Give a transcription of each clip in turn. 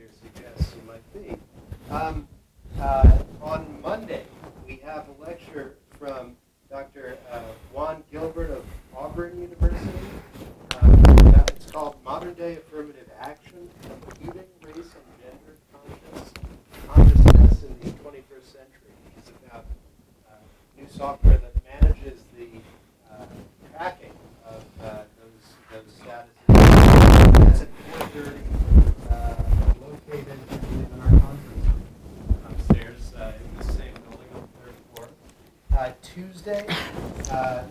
here suggests you might be. On Monday, we have a lecture from Dr. Juan Gilbert of Auburn University. It's called Modern Day Affirmative Action, Computing, Race, and Gender Consciousness in the 21st Century. It's about new software that manages the tracking of those statuses. That's at 4:30, located in our conference room upstairs in the same building on the third floor. Tuesday,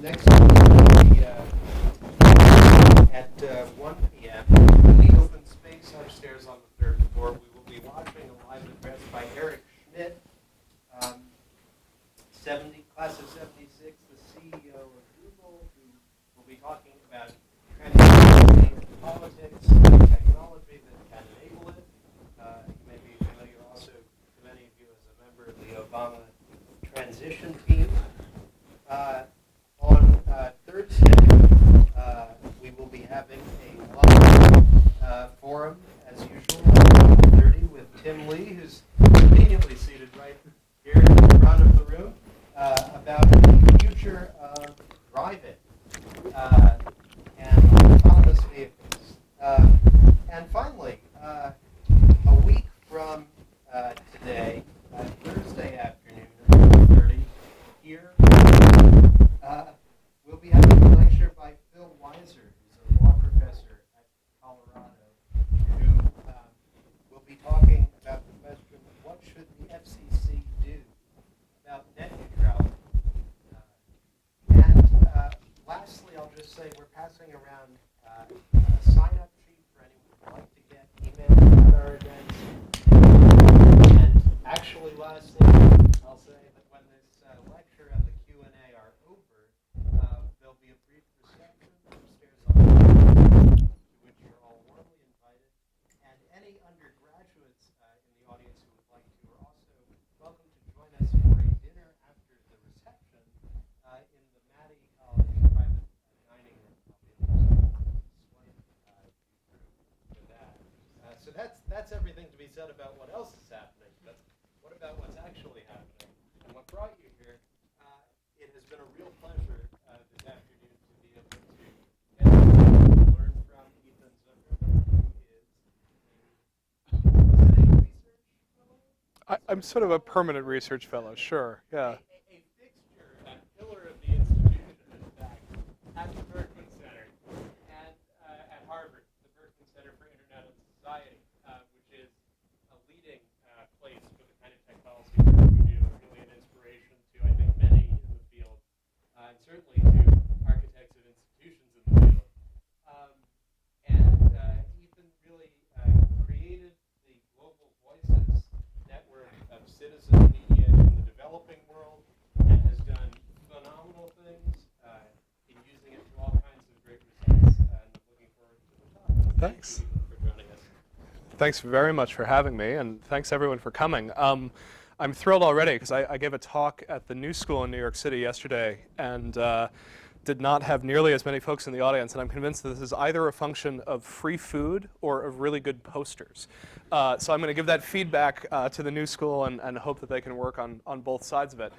next week, will be at 1 p.m. in the open space upstairs on the third floor. We will be watching a live address by Eric Schmidt, class of 76, the CEO of Google, who will be talking about transparency in politics and technology that can enable it. You may be familiar also to many of you as a member of the Obama transition team. On Thursday, we will be having a live forum, as usual, at 1:30 with Tim Lee, who's conveniently seated right here in the front of the room, about the future of driving and autonomous vehicles. And finally, a week from today, Thursday afternoon at 1:30, here, we'll be having a lecture by Phil Weiser, who's a law professor at Colorado, who will be talking about the question, what should the FCC do about net neutrality? And lastly, I'll just say we're passing around a sign-up sheet for anyone who would like to get emails about our events. And actually, lastly, I'll say that when this lecture and the Q&A are over, there'll be a brief reception upstairs on the floor, to which you're all warmly invited. And any undergraduates in the audience who would like to are also welcome to join us for a dinner after the reception in the Maddie College private dining room. I'll be able to swipe you through to that. So that's everything to be said about what else is happening. But what about what's actually happening? And what brought you here? It has been a real pleasure this afternoon to be able to get to learn from Ethan Zuckerman, who is a research fellow? I'm sort of a permanent research fellow, sure, yeah. A fixture, a pillar of the institution, in fact, at the Berkman Center and at Harvard, the Berkman Center for Internet and Society, which is a leading place for the kind of technology that we do, and really an inspiration to, I think, many in the field, and certainly to architects of institutions in the field. And Ethan really created the Global Voices network of citizen media in the developing world, and has done phenomenal things in using it to all kinds of great results. And looking forward to the talk. Thanks. Thank you for joining us. Thanks very much for having me, and thanks everyone for coming. I'm thrilled already because I gave a talk at the New School in New York City yesterday, and did not have nearly as many folks in the audience, and I'm convinced that this is either a function of free food or of really good posters. So I'm going to give that feedback to the New School and hope that they can work on both sides of it.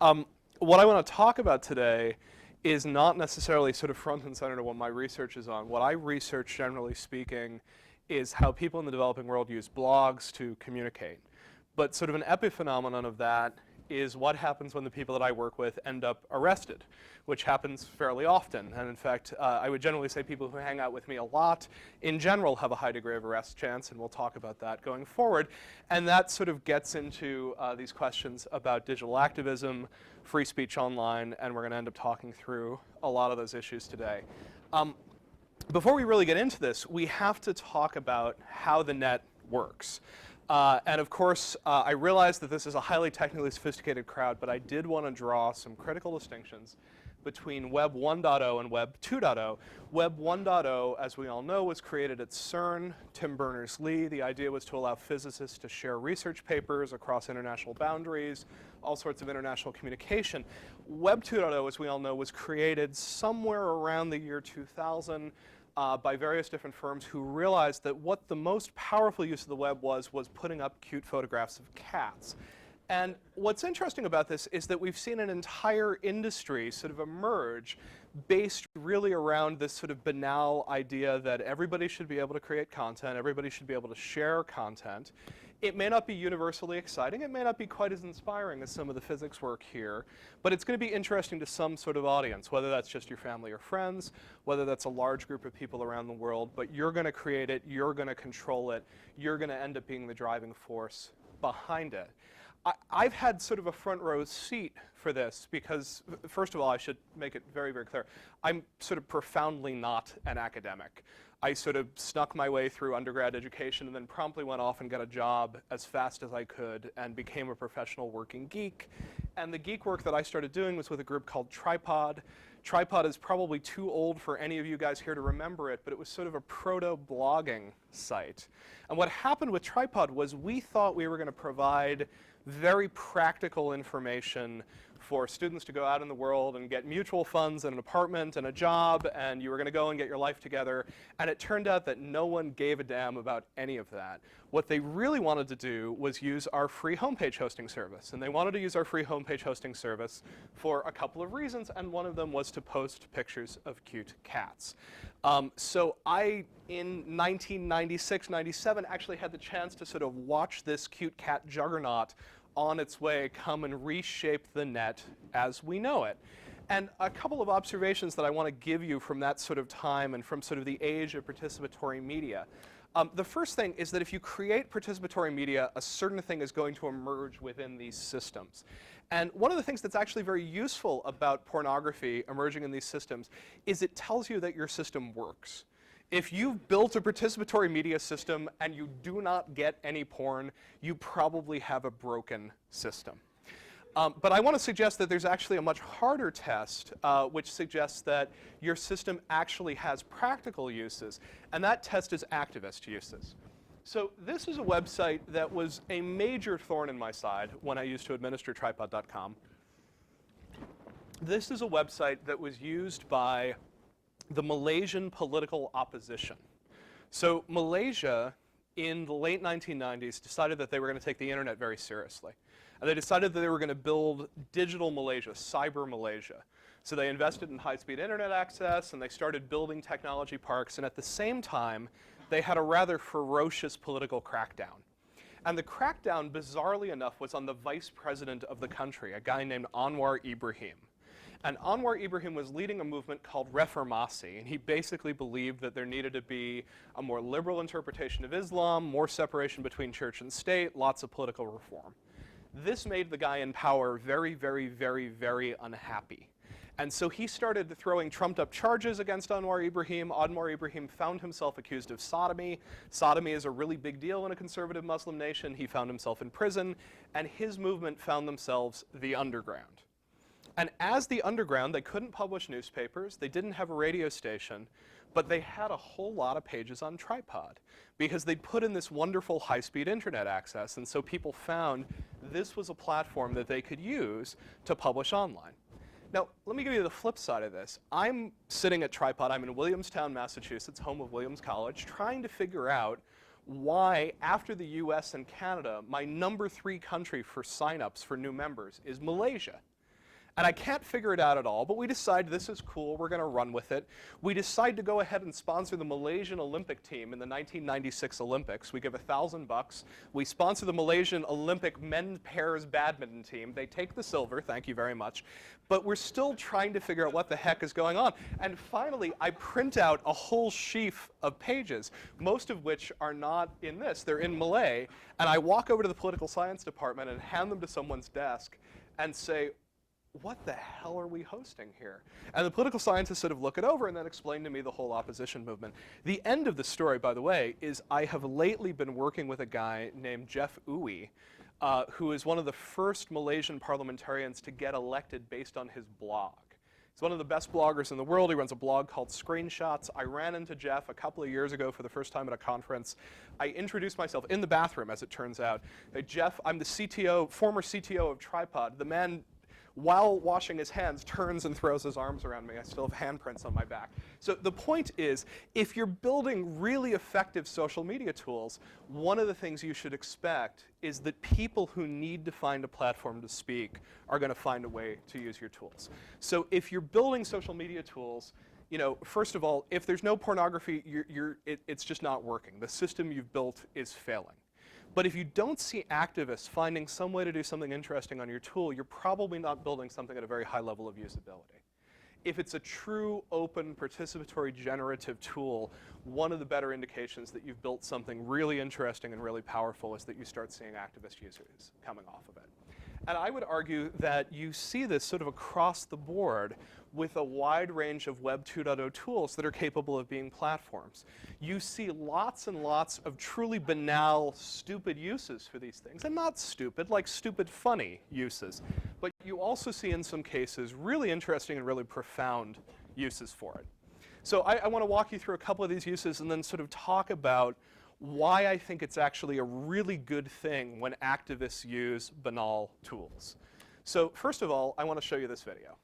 What I want to talk about today is not necessarily sort of front and center to what my research is on. What I research, generally speaking, is how people in the developing world use blogs to communicate. But sort of an epiphenomenon of that is what happens when the people that I work with end up arrested, which happens fairly often. And in fact, I would generally say people who hang out with me a lot, in general, have a high degree of arrest chance, and we'll talk about that going forward. And that sort of gets into these questions about digital activism, free speech online, and we're going to end up talking through a lot of those issues today. Before we really get into this, we have to talk about how the net works. And of course, I realize that this is a highly technically sophisticated crowd, but I did want to draw some critical distinctions between Web 1.0 and Web 2.0. Web 1.0, as we all know, was created at CERN, Tim Berners-Lee. The idea was to allow physicists to share research papers across international boundaries, all sorts of international communication. Web 2.0, as we all know, was created somewhere around the year 2000. by various different firms who realized that what the most powerful use of the web was putting up cute photographs of cats. And what's interesting about this is that we've seen an entire industry sort of emerge based really around this sort of banal idea that everybody should be able to create content, everybody should be able to share content. It may not be universally exciting, it may not be quite as inspiring as some of the physics work here, but it's going to be interesting to some sort of audience, whether that's just your family or friends, whether that's a large group of people around the world, but you're going to create it, you're going to control it, you're going to end up being the driving force behind it. I've had sort of a front row seat for this because, first of all, I should make it very, very clear. I'm sort of profoundly not an academic. I sort of snuck my way through undergrad education and then promptly went off and got a job as fast as I could and became a professional working geek. And the geek work that I started doing was with a group called Tripod. Tripod is probably too old for any of you guys here to remember it, but it was sort of a proto-blogging site. And what happened with Tripod was we thought we were going to provide very practical information for students to go out in the world and get mutual funds and an apartment and a job, and you were going to go and get your life together. And it turned out that no one gave a damn about any of that. What they really wanted to do was use our free homepage hosting service. And they wanted to use our free homepage hosting service for a couple of reasons, and one of them was to post pictures of cute cats. So I, in 1996, 97, actually had the chance to sort of watch this cute cat juggernaut on its way come and reshape the net as we know it. And a couple of observations that I want to give you from that sort of time and from sort of the age of participatory media. The first thing is that if you create participatory media, a certain thing is going to emerge within these systems. And one of the things that's actually very useful about pornography emerging in these systems is it tells you that your system works. If you've built a participatory media system and you do not get any porn, you probably have a broken system. But I want to suggest that there's actually a much harder test, which suggests that your system actually has practical uses, and that test is activist uses. So this is a website that was a major thorn in my side when I used to administer tripod.com. This is a website that was used by the Malaysian political opposition. So Malaysia, in the late 1990s, decided that they were going to take the internet very seriously. And they decided that they were going to build digital Malaysia, cyber Malaysia. So they invested in high-speed internet access, and they started building technology parks, and at the same time, they had a rather ferocious political crackdown. And the crackdown, bizarrely enough, was on the vice president of the country, a guy named Anwar Ibrahim. And Anwar Ibrahim was leading a movement called Reformasi, and he basically believed that there needed to be a more liberal interpretation of Islam, more separation between church and state, lots of political reform. This made the guy in power very, very, very, very unhappy. And so he started throwing trumped-up charges against Anwar Ibrahim. Anwar Ibrahim found himself accused of sodomy. Sodomy is a really big deal in a conservative Muslim nation. He found himself in prison, and his movement found themselves the underground. And as the underground, they couldn't publish newspapers, they didn't have a radio station, but they had a whole lot of pages on Tripod because they'd put in this wonderful high-speed internet access, and so people found this was a platform that they could use to publish online. Now, let me give you the flip side of this. I'm sitting at Tripod, I'm in Williamstown, Massachusetts, home of Williams College, trying to figure out why, after the US and Canada, my number 3 country for signups for new members is Malaysia. And I can't figure it out at all, but we decide this is cool, we're going to run with it. We decide to go ahead and sponsor the Malaysian Olympic team in the 1996 Olympics. We give $1,000. We sponsor the Malaysian Olympic men's pairs badminton team. They take the silver, thank you very much. But we're still trying to figure out what the heck is going on. And finally, I print out a whole sheaf of pages, most of which are not in this. They're in Malay. And I walk over to the political science department and hand them to someone's desk and say, what the hell are we hosting here? And the political scientists sort of look it over and then explain to me the whole opposition movement. The end of the story, by the way, is I have lately been working with a guy named Jeff Uy, who is one of the first Malaysian parliamentarians to get elected based on his blog. He's one of the best bloggers in the world. He runs a blog called Screenshots. I ran into Jeff a couple of years ago for the first time at a conference. I introduced myself in the bathroom, as it turns out. Jeff, I'm the CTO, former CTO of Tripod. The man while washing his hands, turns and throws his arms around me. I still have handprints on my back. So the point is, if you're building really effective social media tools, one of the things you should expect is that people who need to find a platform to speak are going to find a way to use your tools. So if you're building social media tools, you know, first of all, if there's no pornography, it's just not working. The system you've built is failing. But if you don't see activists finding some way to do something interesting on your tool, you're probably not building something at a very high level of usability. If it's a true, open, participatory, generative tool, one of the better indications that you've built something really interesting and really powerful is that you start seeing activist users coming off of it. And I would argue that you see this sort of across the board with a wide range of Web 2.0 tools that are capable of being platforms. You see lots and lots of truly banal, stupid uses for these things. And not stupid, like stupid, funny uses. But you also see in some cases really interesting and really profound uses for it. So I want to walk you through a couple of these uses and then sort of talk about why I think it's actually a really good thing when activists use banal tools. So first of all, I want to show you this video.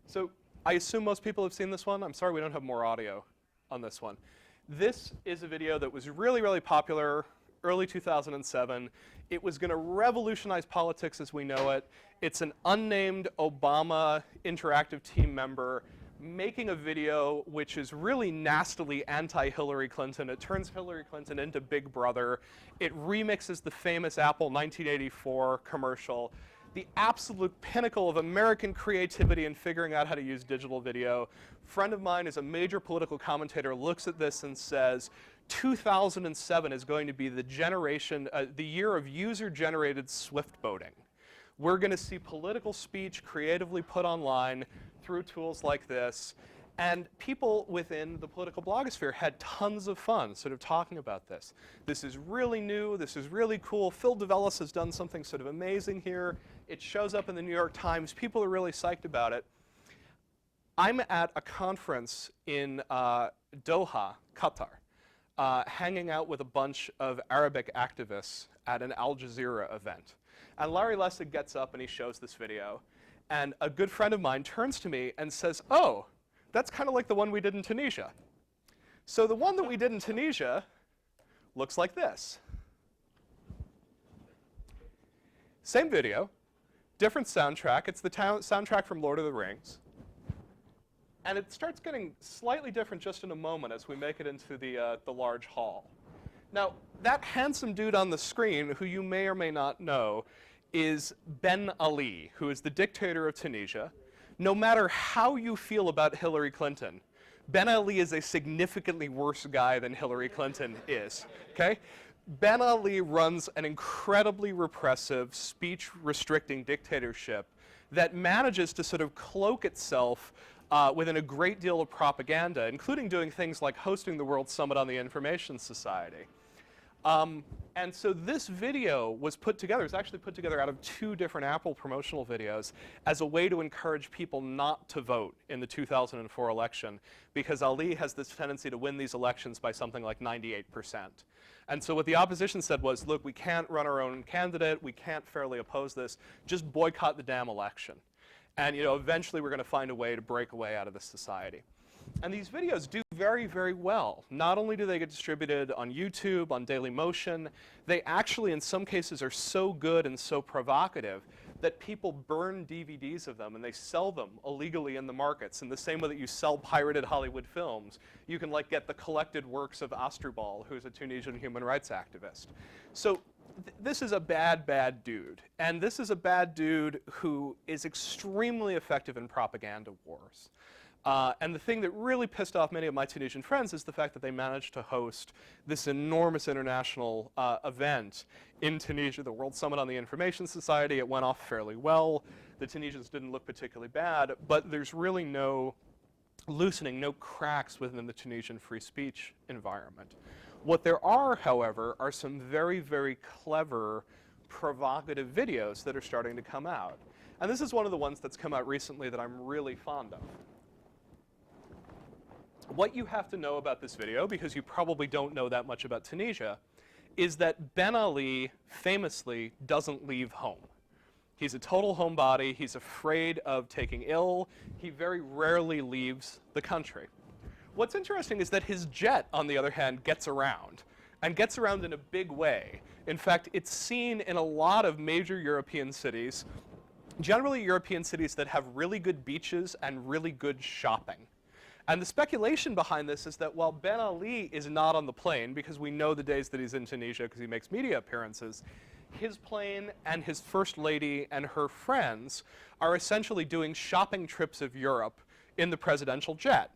So I assume most people have seen this one. I'm sorry we don't have more audio on this one. This is a video that was really, really popular early 2007. It was going to revolutionize politics as we know it. It's an unnamed Obama interactive team member making a video which is really nastily anti-Hillary Clinton. It turns Hillary Clinton into Big Brother. It remixes the famous Apple 1984 commercial. The absolute pinnacle of American creativity in figuring out how to use digital video. A friend of mine is a major political commentator, looks at this and says, 2007 is going to be the generation, the year of user-generated swift voting. We're going to see political speech creatively put online through tools like this. And people within the political blogosphere had tons of fun sort of talking about this. This is really new. This is really cool. Phil DeVellis has done something sort of amazing here. It shows up in the New York Times. People are really psyched about it. I'm at a conference in Doha, Qatar, hanging out with a bunch of Arabic activists at an Al Jazeera event. And Larry Lessig gets up and he shows this video. And a good friend of mine turns to me and says, oh, that's kind of like the one we did in Tunisia. So the one that we did in Tunisia looks like this. Same video, different soundtrack. It's the soundtrack from Lord of the Rings. And it starts getting slightly different just in a moment as we make it into the large hall. Now, that handsome dude on the screen, who you may or may not know, is Ben Ali, who is the dictator of Tunisia. No matter how you feel about Hillary Clinton, Ben Ali is a significantly worse guy than Hillary Clinton is, okay? Ben Ali runs an incredibly repressive, speech-restricting dictatorship that manages to sort of cloak itself within a great deal of propaganda, including doing things like hosting the World Summit on the Information Society. And so this video was put together, it's actually put together out of 2 different Apple promotional videos as a way to encourage people not to vote in the 2004 election, because Ali has this tendency to win these elections by something like 98%. And so what the opposition said was, look, we can't run our own candidate, we can't fairly oppose this, just boycott the damn election. And you know, eventually we're going to find a way to break away out of this society. And these videos do very, very well. Not only do they get distributed on YouTube, on Dailymotion, they actually in some cases are so good and so provocative that people burn DVDs of them and they sell them illegally in the markets. In the same way that you sell pirated Hollywood films, you can like get the collected works of Astrubal, who's a Tunisian human rights activist. So this is a bad, bad dude. And this is a bad dude who is extremely effective in propaganda wars. And the thing that really pissed off many of my Tunisian friends is the fact that they managed to host this enormous international event in Tunisia, the World Summit on the Information Society. It went off fairly well. The Tunisians didn't look particularly bad, but there's really no loosening, no cracks within the Tunisian free speech environment. What there are, however, are some very, very clever, provocative videos that are starting to come out. And this is one of the ones that's come out recently that I'm really fond of. What you have to know about this video, because you probably don't know that much about Tunisia, is that Ben Ali famously doesn't leave home. He's a total homebody. He's afraid of taking ill. He very rarely leaves the country. What's interesting is that his jet, on the other hand, gets around, and gets around in a big way. In fact, it's seen in a lot of major European cities, generally European cities that have really good beaches and really good shopping. And the speculation behind this is that while Ben Ali is not on the plane, because we know the days that he's in Tunisia because he makes media appearances, his plane and his first lady and her friends are essentially doing shopping trips of Europe in the presidential jet.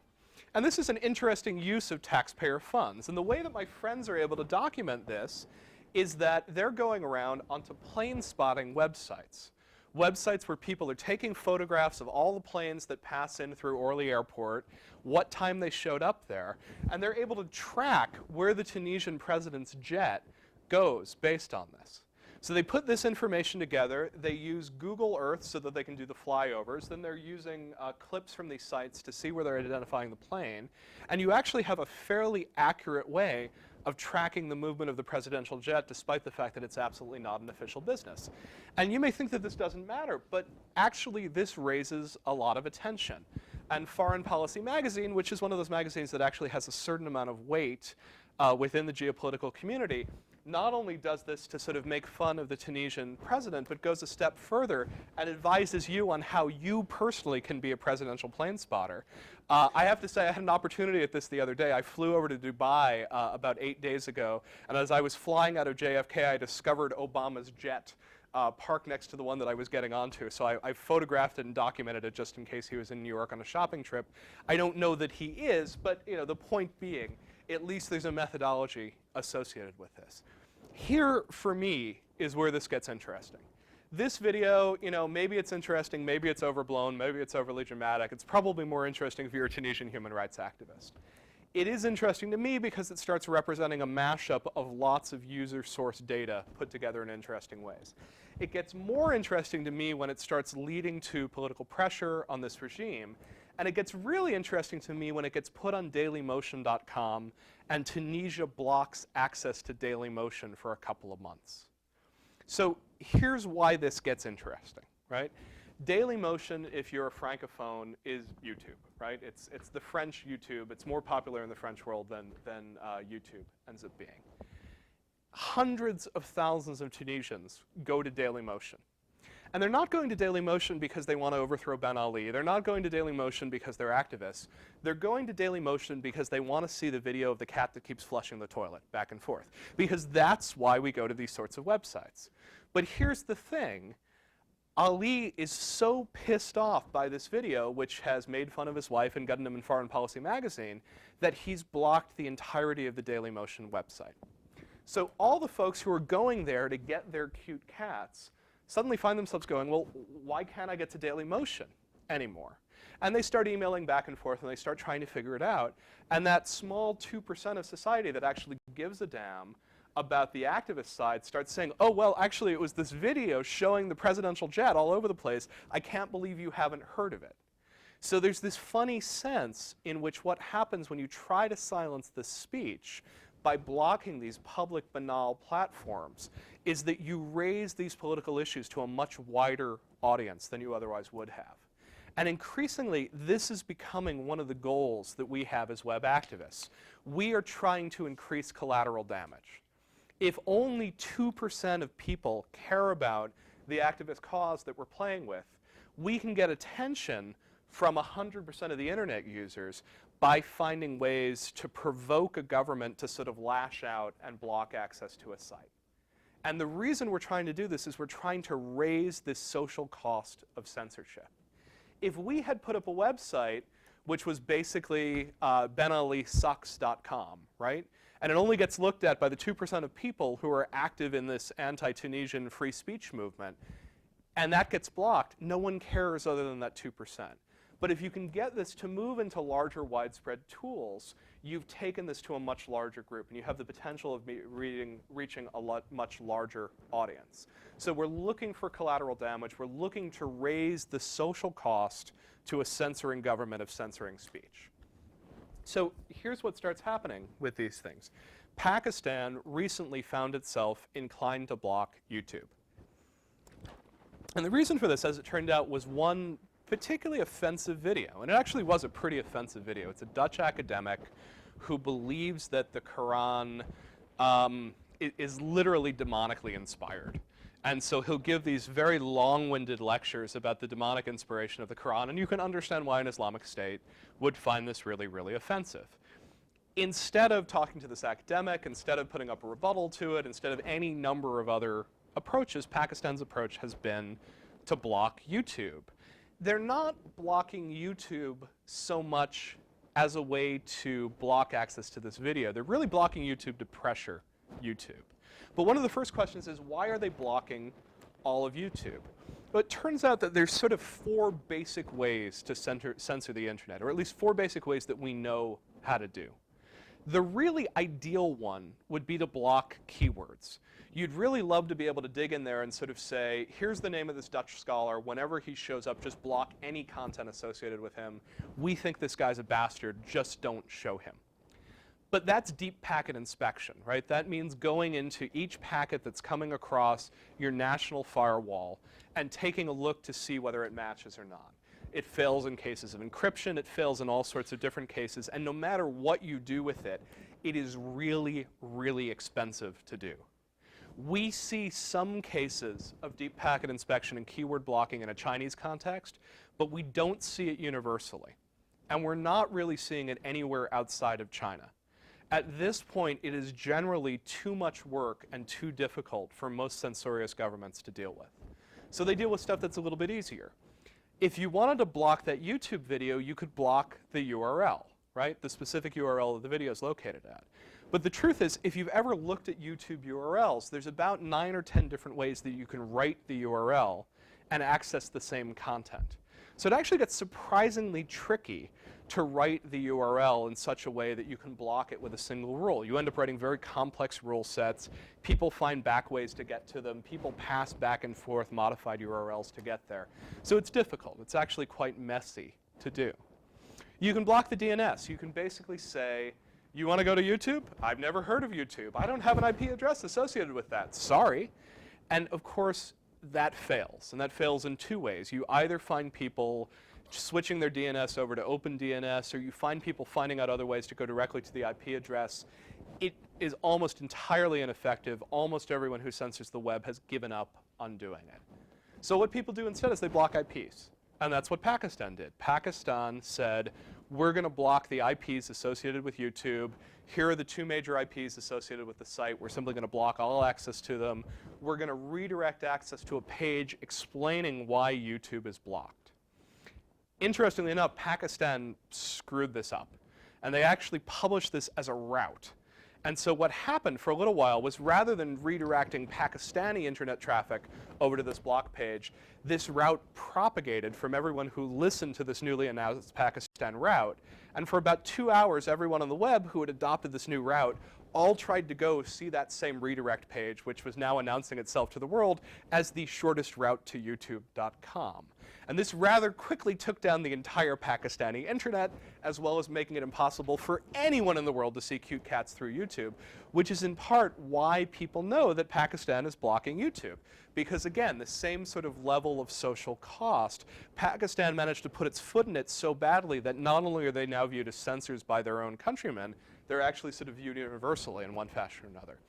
And this is an interesting use of taxpayer funds. And the way that my friends are able to document this is that they're going around onto plane spotting websites. Websites where people are taking photographs of all the planes that pass in through Orly Airport, what time they showed up there, and they're able to track where the Tunisian president's jet goes based on this. So they put this information together, they use Google Earth so that they can do the flyovers, then they're using clips from these sites to see where they're identifying the plane, and you actually have a fairly accurate way of tracking the movement of the presidential jet despite the fact that it's absolutely not an official business. And you may think that this doesn't matter, but actually this raises a lot of attention. And Foreign Policy Magazine, which is one of those magazines that actually has a certain amount of weight within the geopolitical community, not only does this to sort of make fun of the Tunisian president, but goes a step further and advises you on how you personally can be a presidential plane spotter. I have to say, I had an opportunity at this the other day. I flew over to Dubai about 8 days ago, and as I was flying out of JFK, I discovered Obama's jet parked next to the one that I was getting onto. So I photographed it and documented it just in case he was in New York on a shopping trip. I don't know that he is, but the point being, at least there's a methodology associated with this. Here, for me, is where this gets interesting. This video, maybe it's interesting, maybe it's overblown, maybe it's overly dramatic. It's probably more interesting if you're a Tunisian human rights activist. It is interesting to me because it starts representing a mashup of lots of user source data put together in interesting ways. It gets more interesting to me when it starts leading to political pressure on this regime. And it gets really interesting to me when it gets put on dailymotion.com and Tunisia blocks access to Dailymotion for a couple of months. So here's why this gets interesting, right? Dailymotion, if you're a francophone, is YouTube, right? It's the French YouTube. It's more popular in the French world than YouTube ends up being. Hundreds of thousands of Tunisians go to Dailymotion. And they're not going to Dailymotion because they want to overthrow Ben Ali. They're not going to Dailymotion because they're activists. They're going to Dailymotion because they want to see the video of the cat that keeps flushing the toilet back and forth. Because that's why we go to these sorts of websites. But here's the thing. Ali is so pissed off by this video, which has made fun of his wife and gotten him in Foreign Policy Magazine, that he's blocked the entirety of the Dailymotion website. So all the folks who are going there to get their cute cats suddenly find themselves going, well, why can't I get to Dailymotion anymore? And they start emailing back and forth, and they start trying to figure it out. And that small 2% of society that actually gives a damn about the activist side starts saying, oh, well, actually, it was this video showing the presidential jet all over the place. I can't believe you haven't heard of it. So there's this funny sense in which what happens when you try to silence the speech by blocking these public banal platforms is that you raise these political issues to a much wider audience than you otherwise would have. And increasingly, this is becoming one of the goals that we have as web activists. We are trying to increase collateral damage. If only 2% of people care about the activist cause that we're playing with, we can get attention from 100% of the internet users by finding ways to provoke a government to sort of lash out and block access to a site. And the reason we're trying to do this is we're trying to raise this social cost of censorship. If we had put up a website which was basically benalisucks.com, right? And it only gets looked at by the 2% of people who are active in this anti-Tunisian free speech movement, and that gets blocked, no one cares other than that 2%. But if you can get this to move into larger, widespread tools, you've taken this to a much larger group, and you have the potential of reaching a much larger audience. So we're looking for collateral damage. We're looking to raise the social cost to a censoring government of censoring speech. So here's what starts happening with these things. Pakistan recently found itself inclined to block YouTube. And the reason for this, as it turned out, was one particularly offensive video. And it actually was a pretty offensive video. It's a Dutch academic who believes that the Quran is literally demonically inspired. And so he'll give these very long-winded lectures about the demonic inspiration of the Quran, and you can understand why an Islamic State would find this really, really offensive. Instead of talking to this academic, instead of putting up a rebuttal to it, instead of any number of other approaches, Pakistan's approach has been to block YouTube. They're not blocking YouTube so much as a way to block access to this video. They're really blocking YouTube to pressure YouTube. But one of the first questions is, why are they blocking all of YouTube? Well, it turns out that there's sort of 4 basic ways to censor the internet, or at least 4 basic ways that we know how to do. The really ideal one would be to block keywords. You'd really love to be able to dig in there and sort of say, here's the name of this Dutch scholar. Whenever he shows up, just block any content associated with him. We think this guy's a bastard. Just don't show him. But that's deep packet inspection, right? That means going into each packet that's coming across your national firewall and taking a look to see whether it matches or not. It fails in cases of encryption. It fails in all sorts of different cases. And no matter what you do with it, it is really, really expensive to do. We see some cases of deep packet inspection and keyword blocking in a Chinese context, but we don't see it universally. And we're not really seeing it anywhere outside of China. At this point, it is generally too much work and too difficult for most censorious governments to deal with. So they deal with stuff that's a little bit easier. If you wanted to block that YouTube video, you could block the URL, right? The specific URL that the video is located at. But the truth is, if you've ever looked at YouTube URLs, there's about 9 or 10 different ways that you can write the URL and access the same content. So it actually gets surprisingly tricky to write the URL in such a way that you can block it with a single rule. You end up writing very complex rule sets. People find back ways to get to them. People pass back and forth modified URLs to get there. So it's difficult. It's actually quite messy to do. You can block the DNS. You can basically say, you want to go to YouTube? I've never heard of YouTube. I don't have an IP address associated with that. Sorry. And of course, that fails. And that fails in 2 ways. You either find people switching their DNS over to OpenDNS, or you find people finding out other ways to go directly to the IP address. It is almost entirely ineffective. Almost everyone who censors the web has given up on doing it. So what people do instead is they block IPs. And that's what Pakistan did. Pakistan said, we're going to block the IPs associated with YouTube. Here are the 2 major IPs associated with the site. We're simply going to block all access to them. We're going to redirect access to a page explaining why YouTube is blocked. Interestingly enough, Pakistan screwed this up. And they actually published this as a route. And so what happened for a little while was, rather than redirecting Pakistani internet traffic over to this block page, this route propagated from everyone who listened to this newly announced Pakistan route. And for about 2 hours, everyone on the web who had adopted this new route all tried to go see that same redirect page, which was now announcing itself to the world as the shortest route to youtube.com. And this rather quickly took down the entire Pakistani internet, as well as making it impossible for anyone in the world to see cute cats through YouTube, which is in part why people know that Pakistan is blocking YouTube. Because again, the same sort of level of social cost, Pakistan managed to put its foot in it so badly that not only are they now viewed as censors by their own countrymen, they're actually sort of viewed universally in one fashion or another.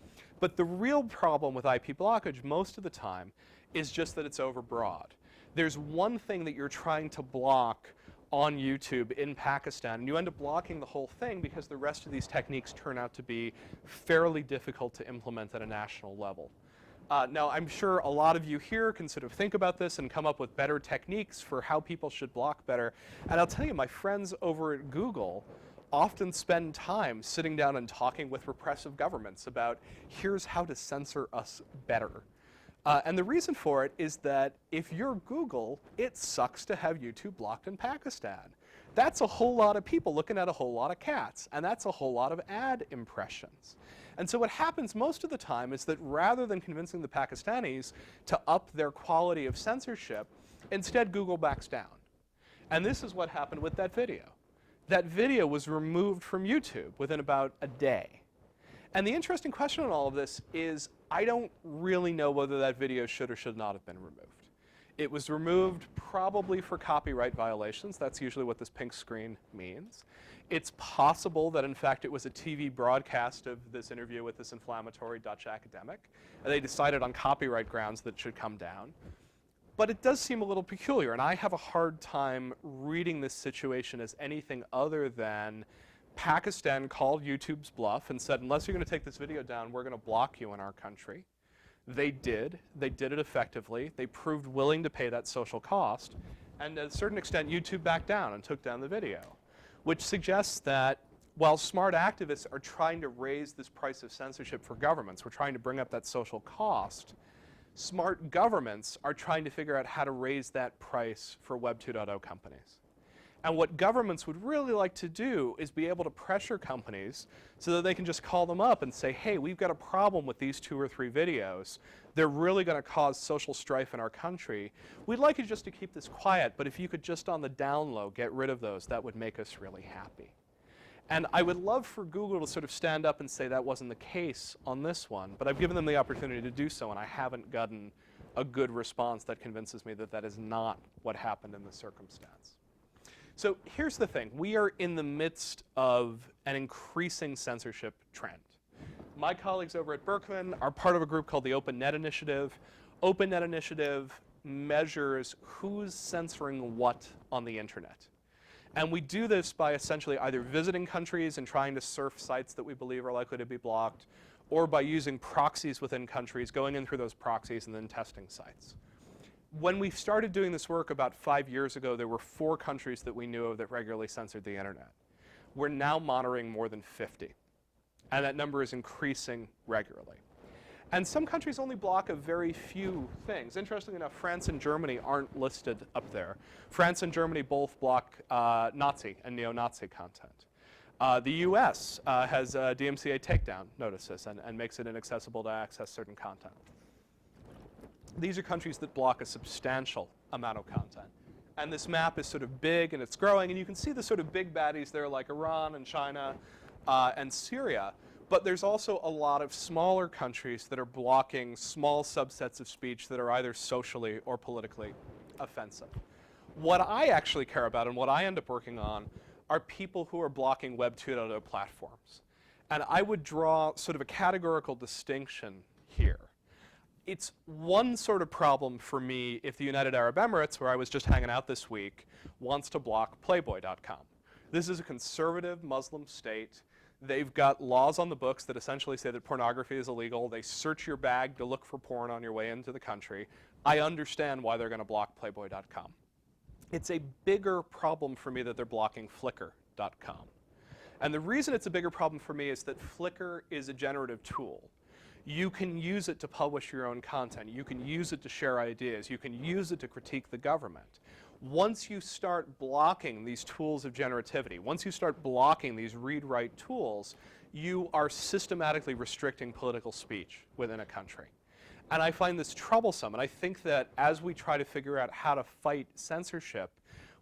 But the real problem with IP blockage most of the time is just that it's overbroad. There's one thing that you're trying to block on YouTube in Pakistan, and you end up blocking the whole thing because the rest of these techniques turn out to be fairly difficult to implement at a national level. Now, I'm sure a lot of you here can sort of think about this and come up with better techniques for how people should block better. And I'll tell you, my friends over at Google often spend time sitting down and talking with repressive governments about, here's how to censor us better. And the reason for it is that if you're Google, it sucks to have YouTube blocked in Pakistan. That's a whole lot of people looking at a whole lot of cats, and that's a whole lot of ad impressions. And so what happens most of the time is that rather than convincing the Pakistanis to up their quality of censorship, instead Google backs down. And this is what happened with that video. That video was removed from YouTube within about a day. And the interesting question on all of this is I don't really know whether that video should or should not have been removed. It was removed probably for copyright violations. That's usually what this pink screen means. It's possible that, in fact, it was a TV broadcast of this interview with this inflammatory Dutch academic, and they decided on copyright grounds that it should come down. But it does seem a little peculiar, and I have a hard time reading this situation as anything other than Pakistan called YouTube's bluff and said, unless you're going to take this video down, we're going to block you in our country. They did. They did it effectively. They proved willing to pay that social cost. And to a certain extent, YouTube backed down and took down the video, which suggests that while smart activists are trying to raise this price of censorship for governments, we're trying to bring up that social cost, smart governments are trying to figure out how to raise that price for Web 2.0 companies. And what governments would really like to do is be able to pressure companies so that they can just call them up and say, hey, we've got a problem with these 2 or 3 videos. They're really going to cause social strife in our country. We'd like you just to keep this quiet, but if you could just on the down low get rid of those, that would make us really happy. And I would love for Google to sort of stand up and say that wasn't the case on this one, but I've given them the opportunity to do so, and I haven't gotten a good response that convinces me that that is not what happened in the circumstance. So here's the thing. We are in the midst of an increasing censorship trend. My colleagues over at Berkman are part of a group called the Open Net Initiative. Open Net Initiative measures who's censoring what on the internet. And we do this by essentially either visiting countries and trying to surf sites that we believe are likely to be blocked, or by using proxies within countries, going in through those proxies and then testing sites. When we started doing this work about 5 years ago, there were 4 countries that we knew of that regularly censored the internet. We're now monitoring more than 50. And that number is increasing regularly. And some countries only block a very few things. Interestingly enough, France and Germany aren't listed up there. France and Germany both block Nazi and neo-Nazi content. The US has DMCA takedown notices and makes it inaccessible to access certain content. These are countries that block a substantial amount of content. And this map is sort of big and it's growing, and you can see the sort of big baddies there like Iran and China and Syria. But there's also a lot of smaller countries that are blocking small subsets of speech that are either socially or politically offensive. What I actually care about and what I end up working on are people who are blocking Web 2.0 platforms. And I would draw sort of a categorical distinction here. It's one sort of problem for me if the United Arab Emirates, where I was just hanging out this week, wants to block Playboy.com. This is a conservative Muslim state. They've got laws on the books that essentially say that pornography is illegal. They search your bag to look for porn on your way into the country. I understand why they're going to block Playboy.com. It's a bigger problem for me that they're blocking Flickr.com. And the reason it's a bigger problem for me is that Flickr is a generative tool. You can use it to publish your own content. You can use it to share ideas. You can use it to critique the government. Once you start blocking these tools of generativity, once you start blocking these read-write tools, you are systematically restricting political speech within a country. And I find this troublesome, and I think that as we try to figure out how to fight censorship,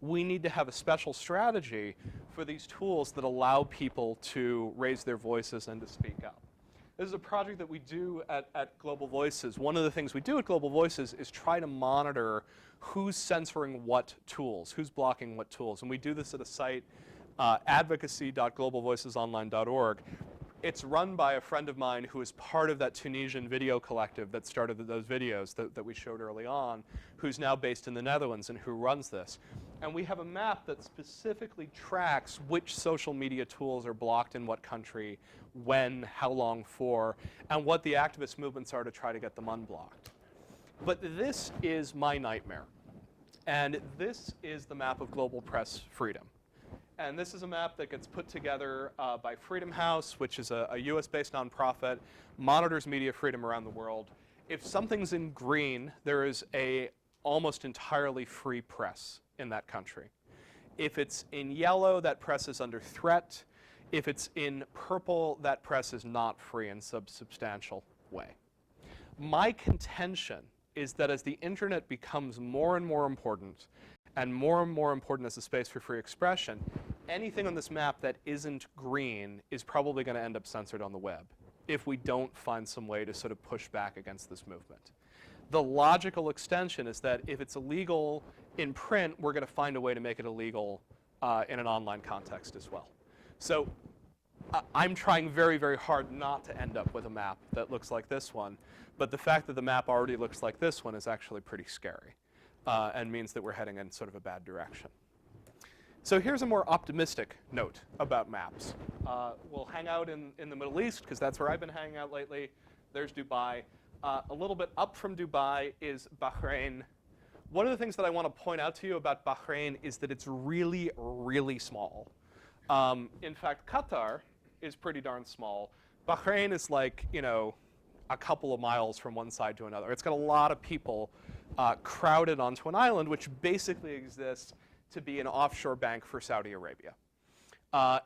we need to have a special strategy for these tools that allow people to raise their voices and to speak up. This is a project that we do at Global Voices. One of the things we do at Global Voices is try to monitor who's censoring what tools, who's blocking what tools. And we do this at a site, advocacy.globalvoicesonline.org. It's run by a friend of mine who is part of that Tunisian video collective that started those videos that we showed early on, who's now based in the Netherlands and who runs this. And we have a map that specifically tracks which social media tools are blocked in what country, when, how long for, and what the activist movements are to try to get them unblocked. But this is my nightmare. And this is the map of global press freedom. And this is a map that gets put together by Freedom House, which is a US-based nonprofit, monitors media freedom around the world. If something's in green, there is a almost entirely free press in that country. If it's in yellow, that press is under threat. If it's in purple, that press is not free in some substantial way. My contention is that as the internet becomes more and more important as a space for free expression, anything on this map that isn't green is probably going to end up censored on the web. if we don't find some way to sort of push back against this movement. The logical extension is that if it's illegal in print, we're going to find a way to make it illegal in an online context as well. So I'm trying very, very hard not to end up with a map that looks like this one, but the fact that the map already looks like this one is actually pretty scary and means that we're heading in sort of a bad direction. So here's a more optimistic note about maps. We'll hang out in the Middle East, because that's where I've been hanging out lately. There's Dubai. A little bit up from Dubai is Bahrain. One of the things that I want to point out to you about Bahrain is that it's really, really small. In fact, Qatar is pretty darn small. Bahrain is like, you know, a couple of miles from one side to another. It's got a lot of people crowded onto an island, which basically exists to be an offshore bank for Saudi Arabia.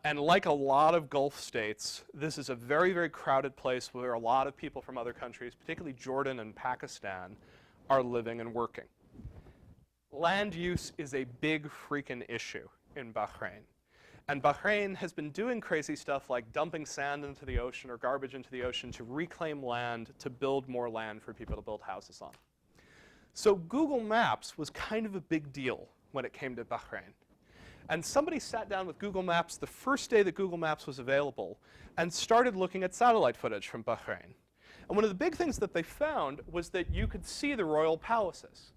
And like a lot of Gulf states, this is a very, very crowded place where a lot of people from other countries, particularly Jordan and Pakistan, are living and working. Land use is a big freaking issue in Bahrain. And Bahrain has been doing crazy stuff like dumping sand into the ocean or garbage into the ocean to reclaim land, to build more land for people to build houses on. So Google Maps was kind of a big deal when it came to Bahrain. And somebody sat down with Google Maps the first day that Google Maps was available and started looking at satellite footage from Bahrain. And one of the big things that they found was that you could see the royal palaces.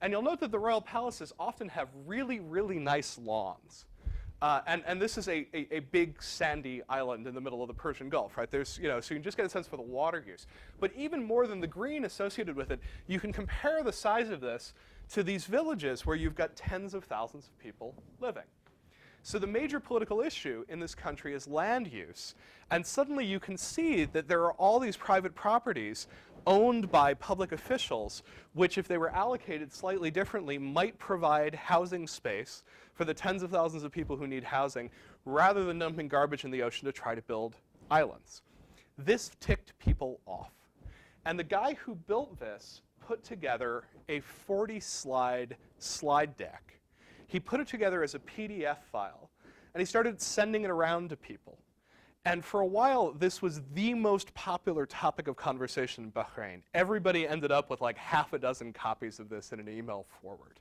And you'll note that the royal palaces often have really, really nice lawns. And this is a big sandy island in the middle of the Persian Gulf, right? There's, you know, so you can just get a sense for the water use. But even more than the green associated with it, you can compare the size of this to these villages where you've got tens of thousands of people living. So the major political issue in this country is land use. And suddenly you can see that there are all these private properties owned by public officials, which if they were allocated slightly differently might provide housing space for the tens of thousands of people who need housing, rather than dumping garbage in the ocean to try to build islands. This ticked people off. And the guy who built this put together a 40-slide slide deck. He put it together as a PDF file, and he started sending it around to people. And for a while, this was the most popular topic of conversation in Bahrain. Everybody ended up with like half a dozen copies of this in an email forward.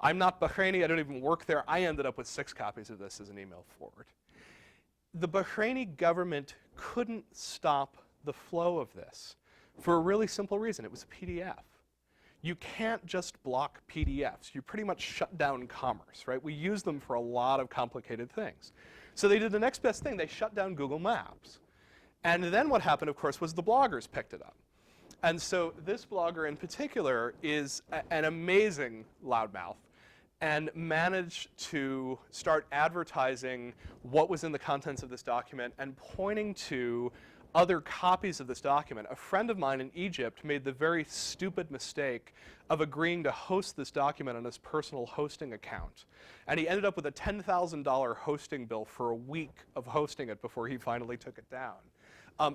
I'm not Bahraini, I don't even work there. I ended up with 6 copies of this as an email forward. The Bahraini government couldn't stop the flow of this for a really simple reason. It was a PDF. You can't just block PDFs. You pretty much shut down commerce, right? We use them for a lot of complicated things. So they did the next best thing. They shut down Google Maps. And then what happened, of course, was the bloggers picked it up. And so this blogger in particular is an amazing loudmouth and managed to start advertising what was in the contents of this document and pointing to other copies of this document. A friend of mine in Egypt made the very stupid mistake of agreeing to host this document on his personal hosting account. And he ended up with a $10,000 hosting bill for a week of hosting it before he finally took it down.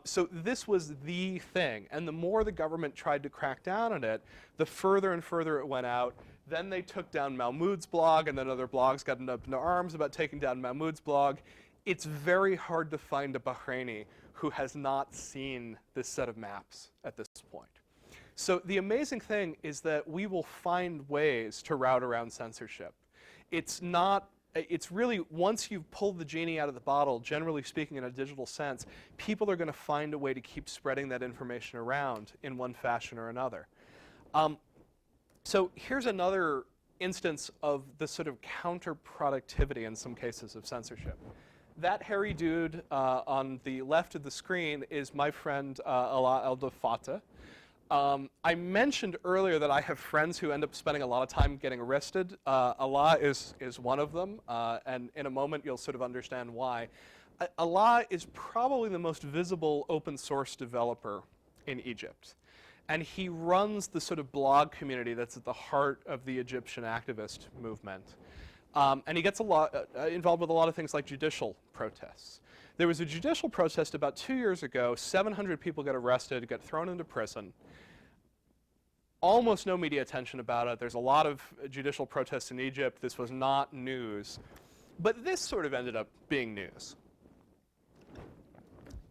So this was the thing. And the more the government tried to crack down on it, the further and further it went out. Then they took down Mahmoud's blog, and then other blogs got up into arms about taking down Mahmoud's blog. It's very hard to find a Bahraini who has not seen this set of maps at this point. So the amazing thing is that we will find ways to route around censorship. It's really, once you've pulled the genie out of the bottle, generally speaking in a digital sense, people are going to find a way to keep spreading that information around in one fashion or another. So here's another instance of the sort of counterproductivity in some cases of censorship. That hairy dude on the left of the screen is my friend Alaa El-Fatah. I mentioned earlier that I have friends who end up spending a lot of time getting arrested. Alaa is one of them, and in a moment you'll sort of understand why. Alaa is probably the most visible open source developer in Egypt. And he runs the sort of blog community that's at the heart of the Egyptian activist movement. And he gets involved with a lot of things like judicial protests. There was a judicial protest about 2 years ago. 700 people got arrested, got thrown into prison. Almost no media attention about it. There's a lot of judicial protests in Egypt. This was not news. But this sort of ended up being news.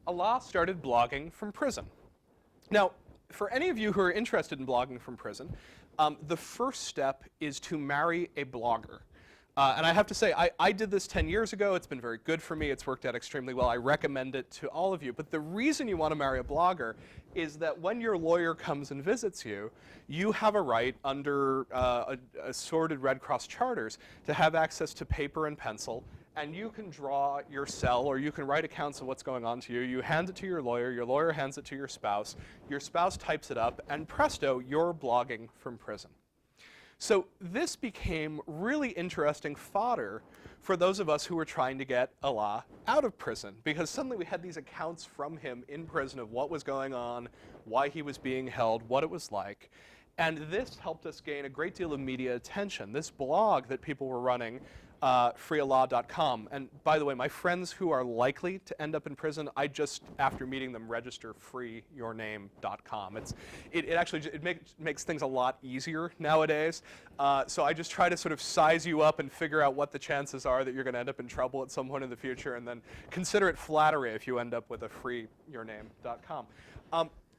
Allah started blogging from prison. Now, for any of you who are interested in blogging from prison, the first step is to marry a blogger. And I have to say, I did this 10 years ago. It's been very good for me. It's worked out extremely well. I recommend it to all of you. But the reason you want to marry a blogger is that when your lawyer comes and visits you, you have a right under assorted Red Cross charters to have access to paper and pencil. And you can draw your cell, or you can write accounts of what's going on to you. You hand it to your lawyer hands it to your spouse types it up, and presto, you're blogging from prison. So this became really interesting fodder for those of us who were trying to get Allah out of prison, because suddenly we had these accounts from him in prison of what was going on, why he was being held, what it was like. And this helped us gain a great deal of media attention. This blog that people were running, freeallah.com. And by the way, my friends who are likely to end up in prison, I just, after meeting them, register freeyourname.com. It makes things a lot easier nowadays. So I just try to sort of size you up and figure out what the chances are that you're going to end up in trouble at some point in the future, and then consider it flattery if you end up with a freeyourname.com.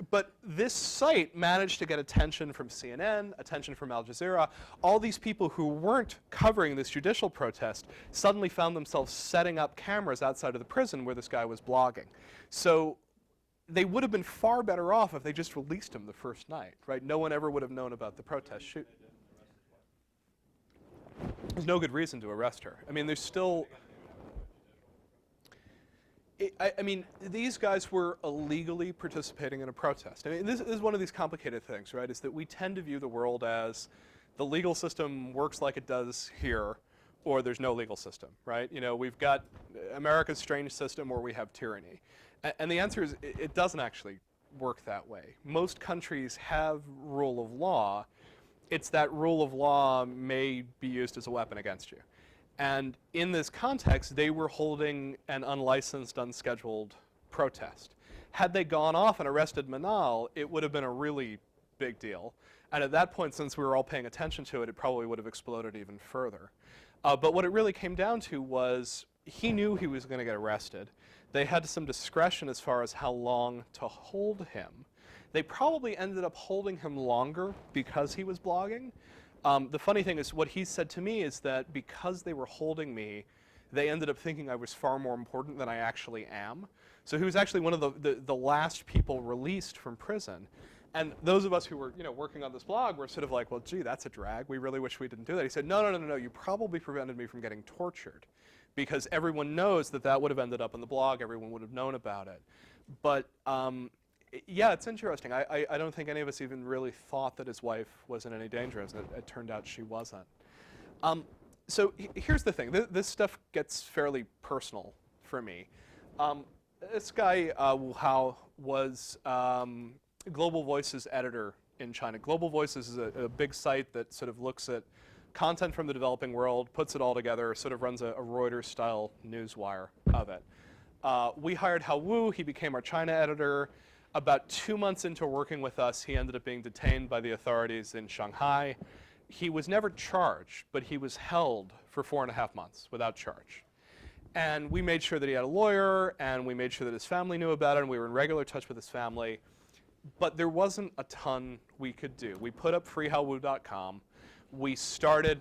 But this site managed to get attention from CNN, attention from Al Jazeera. All these people who weren't covering this judicial protest suddenly found themselves setting up cameras outside of the prison where this guy was blogging. So they would have been far better off if they just released him the first night, right? No one ever would have known about the protest shoot. There's no good reason to arrest her. I mean, there's still... I mean, these guys were illegally participating in a protest. I mean, this is one of these complicated things, right? Is that we tend to view the world as the legal system works like it does here, or there's no legal system, right? You know, we've got America's strange system where we have tyranny. And the answer is it doesn't actually work that way. Most countries have rule of law. It's that rule of law may be used as a weapon against you. And in this context, they were holding an unlicensed, unscheduled protest. Had they gone off and arrested Manal, it would have been a really big deal. And at that point, since we were all paying attention to it, it probably would have exploded even further. But what it really came down to was he knew he was going to get arrested. They had some discretion as far as how long to hold him. They probably ended up holding him longer because he was blogging. The funny thing is, what he said to me is that because they were holding me, they ended up thinking I was far more important than I actually am. So he was actually one of the last people released from prison. And those of us who were working on this blog were sort of like, well, gee, that's a drag. We really wish we didn't do that. He said, no, you probably prevented me from getting tortured, because everyone knows that that would have ended up on the blog. Everyone would have known about it. But yeah, it's interesting. I don't think any of us even really thought that his wife was in any danger, as it turned out she wasn't. So here's the thing. This stuff gets fairly personal for me. This guy, Wu Hao, was Global Voices editor in China. Global Voices is a big site that sort of looks at content from the developing world, puts it all together, sort of runs a Reuters-style newswire of it. We hired Hao Wu. He became our China editor. About 2 months into working with us, he ended up being detained by the authorities in Shanghai. He was never charged, but he was held for 4.5 months without charge. And we made sure that he had a lawyer, and we made sure that his family knew about it, and we were in regular touch with his family. But there wasn't a ton we could do. We put up freehaowu.com. We started,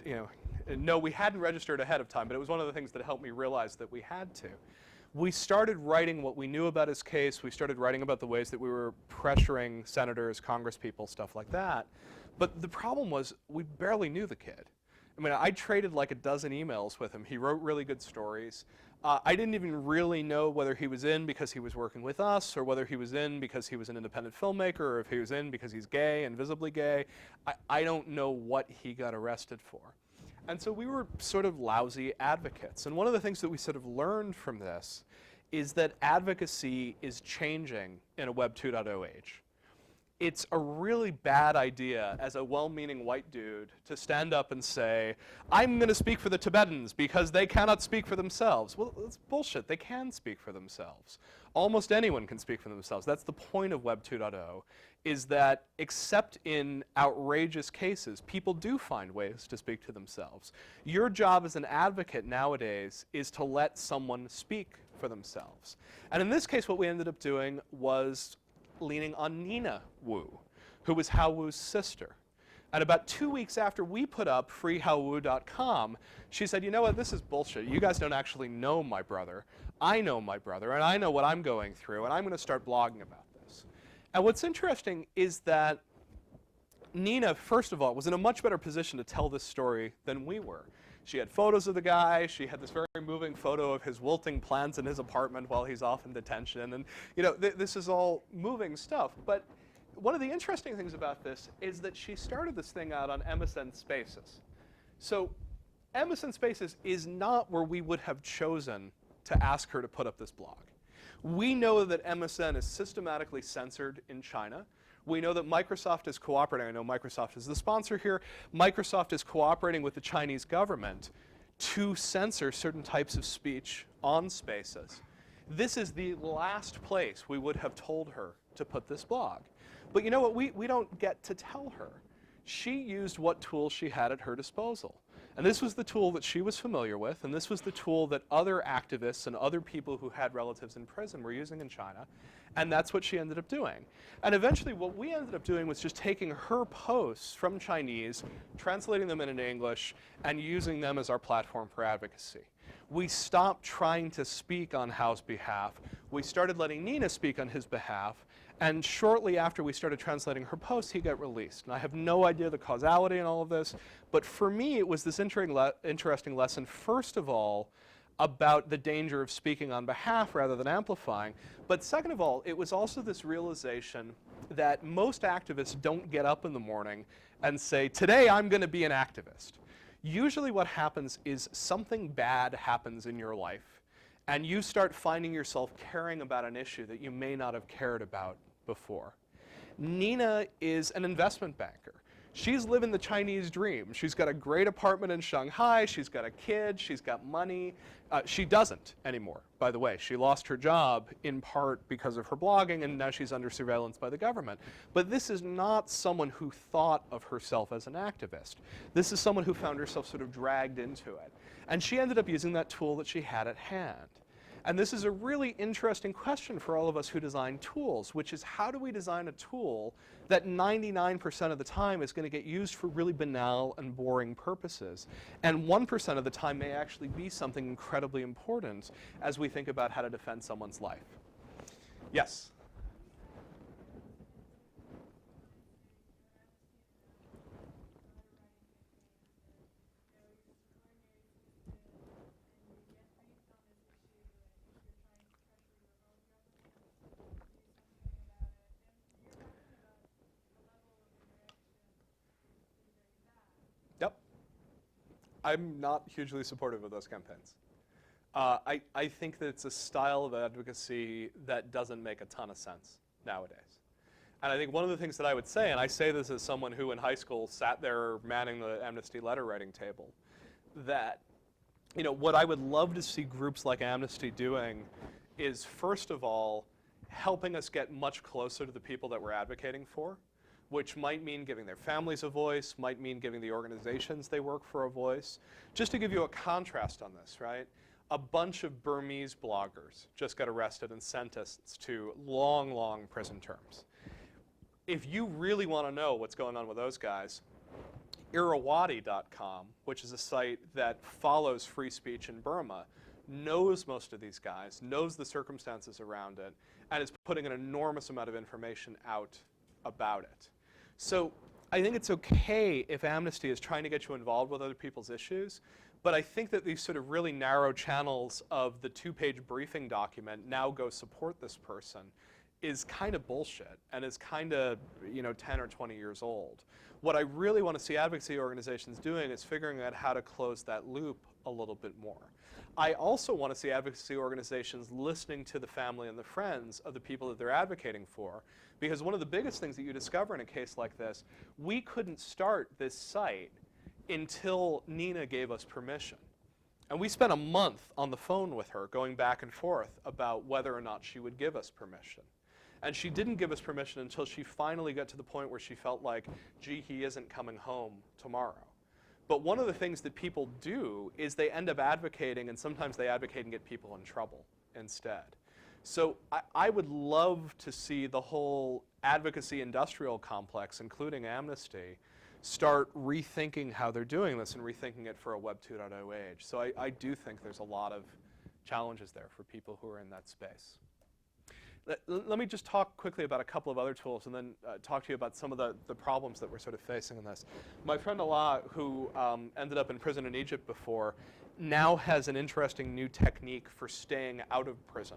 no, we hadn't registered ahead of time, but it was one of the things that helped me realize that we had to. We started writing what we knew about his case. We started writing about the ways that we were pressuring senators, congresspeople, stuff like that. But the problem was we barely knew the kid. I mean, I traded like a dozen emails with him. He wrote really good stories. I didn't even really know whether he was in because he was working with us, or whether he was in because he was an independent filmmaker, or if he was in because he's gay and visibly gay. I don't know what he got arrested for. And so we were sort of lousy advocates. And one of the things that we sort of learned from this is that advocacy is changing in a Web 2.0 age. It's a really bad idea as a well-meaning white dude to stand up and say, I'm going to speak for the Tibetans because they cannot speak for themselves. Well, that's bullshit. They can speak for themselves. Almost anyone can speak for themselves. That's the point of Web 2.0, is that except in outrageous cases, people do find ways to speak to themselves. Your job as an advocate nowadays is to let someone speak for themselves. And in this case, what we ended up doing was leaning on Nina Wu, who was Hao Wu's sister. And about 2 weeks after we put up freehaowu.com, she said, you know what, this is bullshit. You guys don't actually know my brother. I know my brother, and I know what I'm going through, and I'm going to start blogging about this. And what's interesting is that Nina, first of all, was in a much better position to tell this story than we were. She had photos of the guy. She had this very moving photo of his wilting plants in his apartment while he's off in detention. And you know, this is all moving stuff. But one of the interesting things about this is that she started this thing out on MSN Spaces. So MSN Spaces is not where we would have chosen to ask her to put up this blog. We know that MSN is systematically censored in China. We know that Microsoft is cooperating. I know Microsoft is the sponsor here. Microsoft is cooperating with the Chinese government to censor certain types of speech on Spaces. This is the last place we would have told her to put this blog. But you know what? We don't get to tell her. She used what tools she had at her disposal. And this was the tool that she was familiar with, and this was the tool that other activists and other people who had relatives in prison were using in China, and that's what she ended up doing. And eventually what we ended up doing was just taking her posts from Chinese, translating them into English, and using them as our platform for advocacy. We stopped trying to speak on Hao's behalf. We started letting Nina speak on his behalf, and shortly after we started translating her posts, he got released. And I have no idea the causality in all of this, but for me it was this interesting lesson, first of all, about the danger of speaking on behalf rather than amplifying. But second of all, it was also this realization that most activists don't get up in the morning and say, today I'm going to be an activist. Usually what happens is something bad happens in your life, and you start finding yourself caring about an issue that you may not have cared about before. Nina is an investment banker. She's living the Chinese dream. She's got a great apartment in Shanghai. She's got a kid. She's got money. She doesn't anymore, by the way. She lost her job in part because of her blogging, and now she's under surveillance by the government. But this is not someone who thought of herself as an activist. This is someone who found herself sort of dragged into it. And she ended up using that tool that she had at hand. And this is a really interesting question for all of us who design tools, which is how do we design a tool that 99% of the time is going to get used for really banal and boring purposes, and 1% of the time may actually be something incredibly important as we think about how to defend someone's life. Yes? Yep. I'm not hugely supportive of those campaigns. I think that it's a style of advocacy that doesn't make a ton of sense nowadays. And I think one of the things that I would say, and I say this as someone who in high school sat there manning the Amnesty letter writing table, that what I would love to see groups like Amnesty doing is, first of all, helping us get much closer to the people that we're advocating for, which might mean giving their families a voice, might mean giving the organizations they work for a voice. Just to give you a contrast on this, right? A bunch of Burmese bloggers just got arrested and sentenced to long, long prison terms. If you really want to know what's going on with those guys, Irrawaddy.com, which is a site that follows free speech in Burma, knows most of these guys, knows the circumstances around it, and is putting an enormous amount of information out about it. So I think it's okay if Amnesty is trying to get you involved with other people's issues, but I think that these sort of really narrow channels of the 2-page briefing document, now go support this person, is kind of bullshit and is kind of 10 or 20 years old. What I really want to see advocacy organizations doing is figuring out how to close that loop a little bit more. I also want to see advocacy organizations listening to the family and the friends of the people that they're advocating for, because one of the biggest things that you discover in a case like this, we couldn't start this site until Nina gave us permission. And we spent a month on the phone with her going back and forth about whether or not she would give us permission. And she didn't give us permission until she finally got to the point where she felt like, gee, he isn't coming home tomorrow. But one of the things that people do is they end up advocating, and sometimes they advocate and get people in trouble instead. So I would love to see the whole advocacy industrial complex, including Amnesty, start rethinking how they're doing this and rethinking it for a Web 2.0 age. So I do think there's a lot of challenges there for people who are in that space. Let me just talk quickly about a couple of other tools and then talk to you about some of the problems that we're sort of facing in this. My friend Allah, who ended up in prison in Egypt before, now has an interesting new technique for staying out of prison.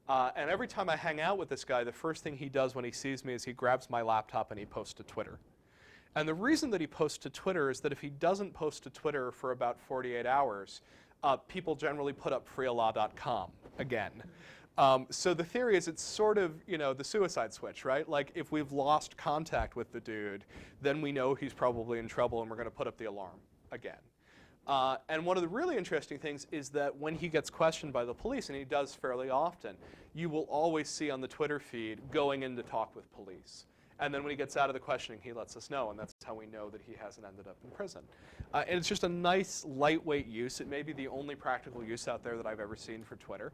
And every time I hang out with this guy, the first thing he does when he sees me is he grabs my laptop and he posts to Twitter. And the reason that he posts to Twitter is that if he doesn't post to Twitter for about 48 hours, people generally put up freeallah.com again. So the theory is it's sort of, the suicide switch, right? Like if we've lost contact with the dude, then we know he's probably in trouble and we're going to put up the alarm again. And one of the really interesting things is that when he gets questioned by the police, and he does fairly often, you will always see on the Twitter feed going in to talk with police. And then when he gets out of the questioning, he lets us know, and that's how we know that he hasn't ended up in prison. And it's just a nice, lightweight use. It may be the only practical use out there that I've ever seen for Twitter.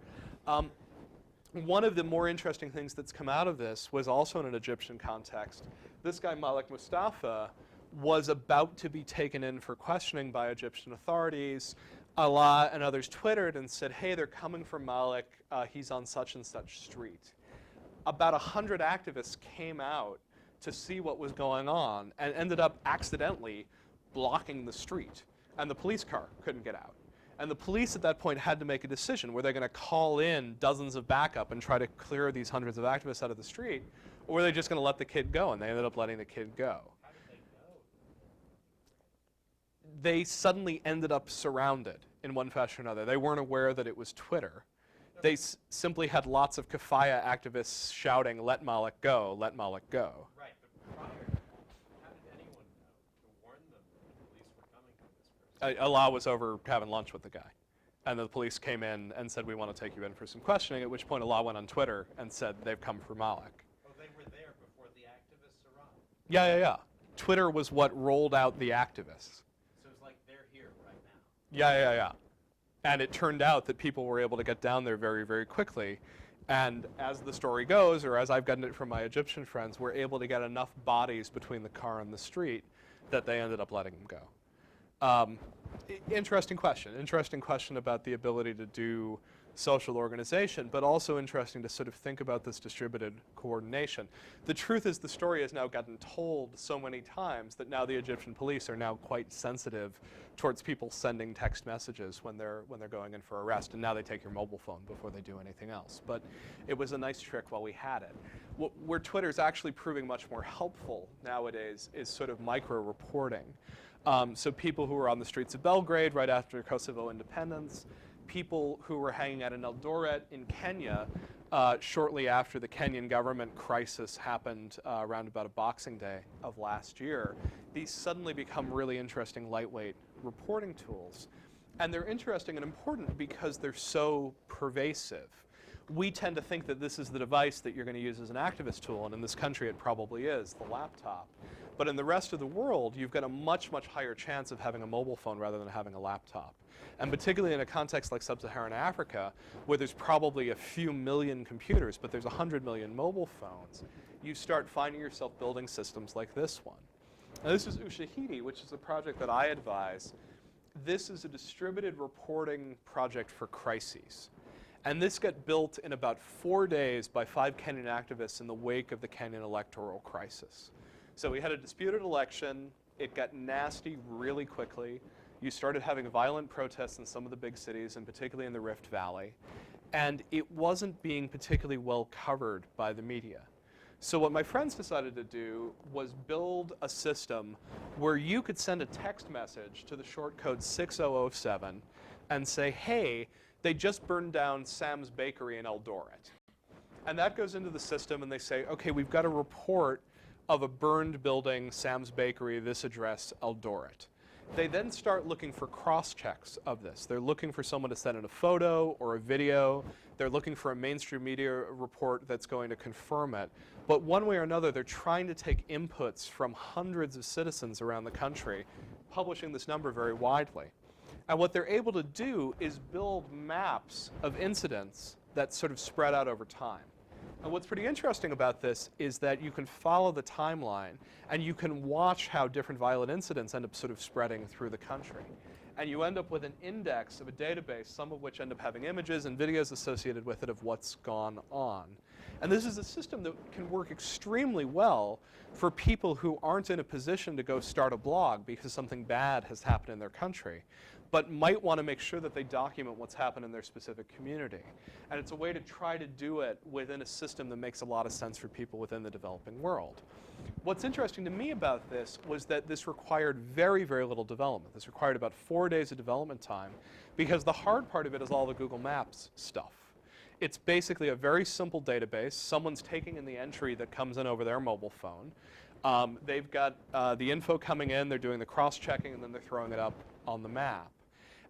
One of the more interesting things that's come out of this was also in an Egyptian context. This guy, Malik Mustafa, was about to be taken in for questioning by Egyptian authorities. Allah and others twittered and said, hey, they're coming for Malik. He's on such and such street. About 100 activists came out to see what was going on and ended up accidentally blocking the street. And the police car couldn't get out. And the police at that point had to make a decision. Were they going to call in dozens of backup and try to clear these hundreds of activists out of the street? Or were they just going to let the kid go? And they ended up letting the kid go. How did they know? They suddenly ended up surrounded in one fashion or another. They weren't aware that it was Twitter. They simply had lots of kafaya activists shouting, let Malik go, let Malik go. Right, but prior to that, how did anyone know to warn them that the police were coming for this person? Allah was over having lunch with the guy. And the police came in and said, we want to take you in for some questioning, at which point Allah went on Twitter and said, they've come for Malik. Oh, they were there before the activists arrived. Yeah. Twitter was what rolled out the activists. So it's like they're here right now. Yeah. And it turned out that people were able to get down there very, very quickly. And as the story goes, or as I've gotten it from my Egyptian friends, we're able to get enough bodies between the car and the street that they ended up letting him go. Interesting question about the ability to do social organization, but also interesting to sort of think about this distributed coordination. The truth is the story has now gotten told so many times that now the Egyptian police are now quite sensitive towards people sending text messages when they're going in for arrest, and now they take your mobile phone before they do anything else. But it was a nice trick while we had it. Where Twitter's actually proving much more helpful nowadays is sort of micro-reporting. So people who were on the streets of Belgrade right after Kosovo independence, people who were hanging out in Eldoret in Kenya shortly after the Kenyan government crisis happened around about a Boxing Day of last year. These suddenly become really interesting lightweight reporting tools. And they're interesting and important because they're so pervasive. We tend to think that this is the device that you're going to use as an activist tool, and in this country it probably is, the laptop. But in the rest of the world, you've got a much, much higher chance of having a mobile phone rather than having a laptop. And particularly in a context like sub-Saharan Africa, where there's probably a few million computers, but there's 100 million mobile phones, you start finding yourself building systems like this one. Now this is Ushahidi, which is a project that I advise. This is a distributed reporting project for crises. And this got built in about 4 days by 5 Kenyan activists in the wake of the Kenyan electoral crisis. So we had a disputed election. It got nasty really quickly. You started having violent protests in some of the big cities, and particularly in the Rift Valley. And it wasn't being particularly well covered by the media. So what my friends decided to do was build a system where you could send a text message to the short code 6007 and say, hey, they just burned down Sam's Bakery in Eldoret. And that goes into the system, and they say, okay, we've got a report of a burned building, Sam's Bakery, this address, Eldoret. They then start looking for cross-checks of this. They're looking for someone to send in a photo or a video. They're looking for a mainstream media report that's going to confirm it. But one way or another, they're trying to take inputs from hundreds of citizens around the country, publishing this number very widely. And what they're able to do is build maps of incidents that's sort of spread out over time. And what's pretty interesting about this is that you can follow the timeline and you can watch how different violent incidents end up sort of spreading through the country. And you end up with an index of a database, some of which end up having images and videos associated with it of what's gone on. And this is a system that can work extremely well for people who aren't in a position to go start a blog because something bad has happened in their country, but might want to make sure that they document what's happened in their specific community. And it's a way to try to do it within a system that makes a lot of sense for people within the developing world. What's interesting to me about this was that this required very, very little development. This required about 4 days of development time because the hard part of it is all the Google Maps stuff. It's basically a very simple database. Someone's taking in the entry that comes in over their mobile phone. They've got the info coming in, they're doing the cross-checking, and then they're throwing it up on the map.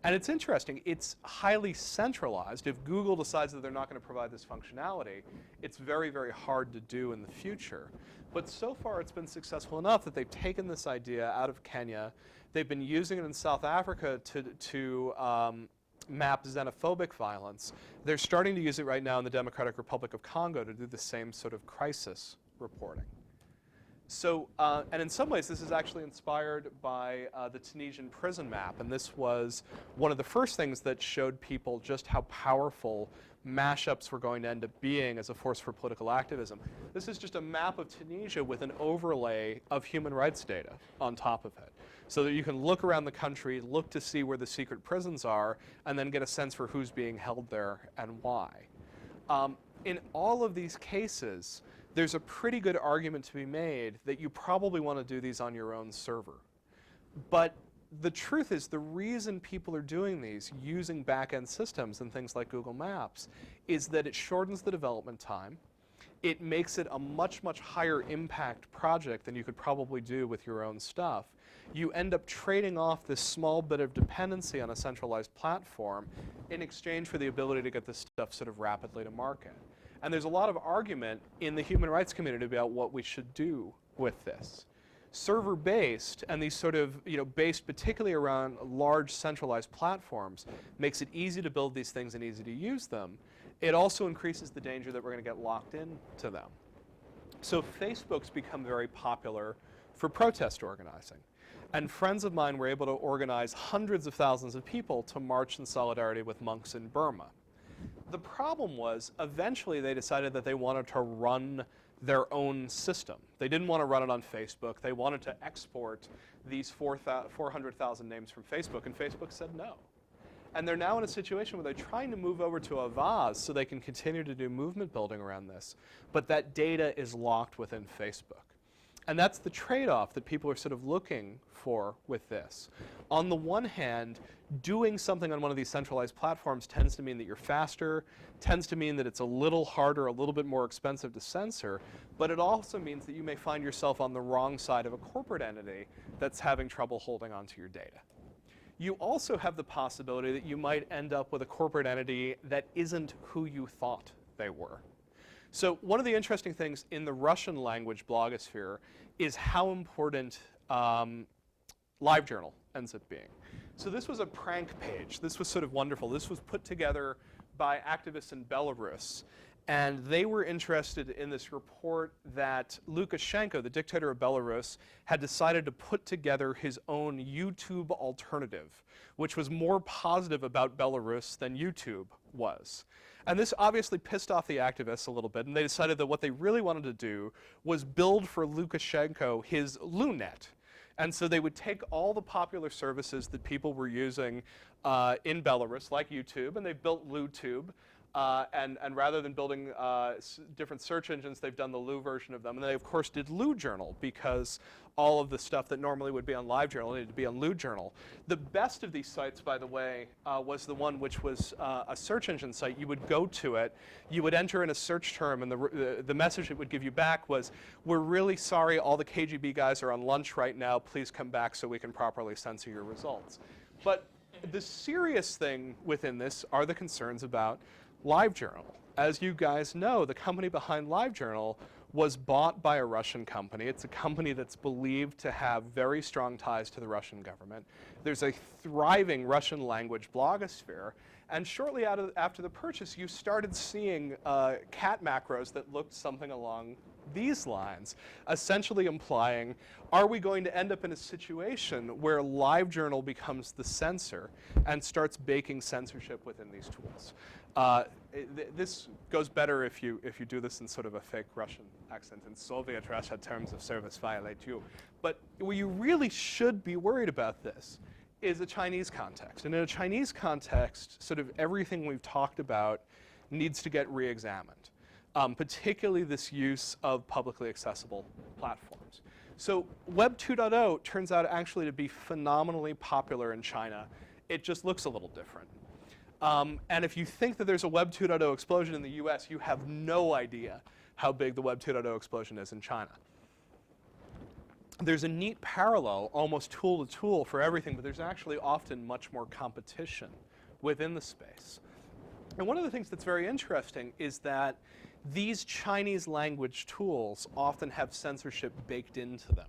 And it's interesting, it's highly centralized. If Google decides that they're not going to provide this functionality, it's very, very hard to do in the future. But so far it's been successful enough that they've taken this idea out of Kenya. They've been using it in South Africa to map xenophobic violence. They're starting to use it right now in the Democratic Republic of Congo to do the same sort of crisis reporting. So, and in some ways, this is actually inspired by the Tunisian prison map. And this was one of the first things that showed people just how powerful mashups were going to end up being as a force for political activism. This is just a map of Tunisia with an overlay of human rights data on top of it, so that you can look around the country, look to see where the secret prisons are, and then get a sense for who's being held there and why. In all of these cases, there's a pretty good argument to be made that you probably want to do these on your own server. But the truth is, the reason people are doing these using back-end systems and things like Google Maps is that it shortens the development time. It makes it a much, much higher impact project than you could probably do with your own stuff. You end up trading off this small bit of dependency on a centralized platform in exchange for the ability to get this stuff sort of rapidly to market. And there's a lot of argument in the human rights community about what we should do with this. Server-based, and these sort of, based particularly around large centralized platforms, makes it easy to build these things and easy to use them. It also increases the danger that we're going to get locked into them. So Facebook's become very popular for protest organizing. And friends of mine were able to organize hundreds of thousands of people to march in solidarity with monks in Burma. The problem was, eventually they decided that they wanted to run their own system. They didn't want to run it on Facebook. They wanted to export these 400,000 names from Facebook, and Facebook said no. And they're now in a situation where they're trying to move over to Avaz so they can continue to do movement building around this, but that data is locked within Facebook. And that's the trade-off that people are sort of looking for with this. On the one hand, doing something on one of these centralized platforms tends to mean that you're faster, tends to mean that it's a little harder, a little bit more expensive to censor, but it also means that you may find yourself on the wrong side of a corporate entity that's having trouble holding onto your data. You also have the possibility that you might end up with a corporate entity that isn't who you thought they were. So one of the interesting things in the Russian language blogosphere is how important LiveJournal ends up being. So this was a prank page. This was sort of wonderful. This was put together by activists in Belarus. And they were interested in this report that Lukashenko, the dictator of Belarus, had decided to put together his own YouTube alternative, which was more positive about Belarus than YouTube was. And this obviously pissed off the activists a little bit, and they decided that what they really wanted to do was build for Lukashenko his LuNet. And so they would take all the popular services that people were using in Belarus, like YouTube, and they built LuTube. And rather than building different search engines, they've done the Lu version of them. And they, of course, did LuJournal, because all of the stuff that normally would be on LiveJournal needed to be on LuJournal. The best of these sites, by the way, was the one which was a search engine site. You would go to it, you would enter in a search term, and the message it would give you back was, "We're really sorry, all the KGB guys are on lunch right now. Please come back so we can properly censor your results." But the serious thing within this are the concerns about LiveJournal. As you guys know, the company behind LiveJournal was bought by a Russian company. It's a company that's believed to have very strong ties to the Russian government. There's a thriving Russian language blogosphere. And shortly after the purchase, you started seeing cat macros that looked something along these lines, essentially implying, are we going to end up in a situation where LiveJournal becomes the censor and starts baking censorship within these tools? This goes better if you do this in sort of a fake Russian accent. In Soviet Russia, terms of service violate you. But where you really should be worried about this is a Chinese context. And in a Chinese context, sort of everything we've talked about needs to get re-examined, particularly this use of publicly accessible platforms. So Web 2.0 turns out actually to be phenomenally popular in China. It just looks a little different. And if you think that there's a Web 2.0 explosion in the US, you have no idea how big the Web 2.0 explosion is in China. There's a neat parallel, almost tool to tool for everything, but there's actually often much more competition within the space. And one of the things that's very interesting is that these Chinese language tools often have censorship baked into them.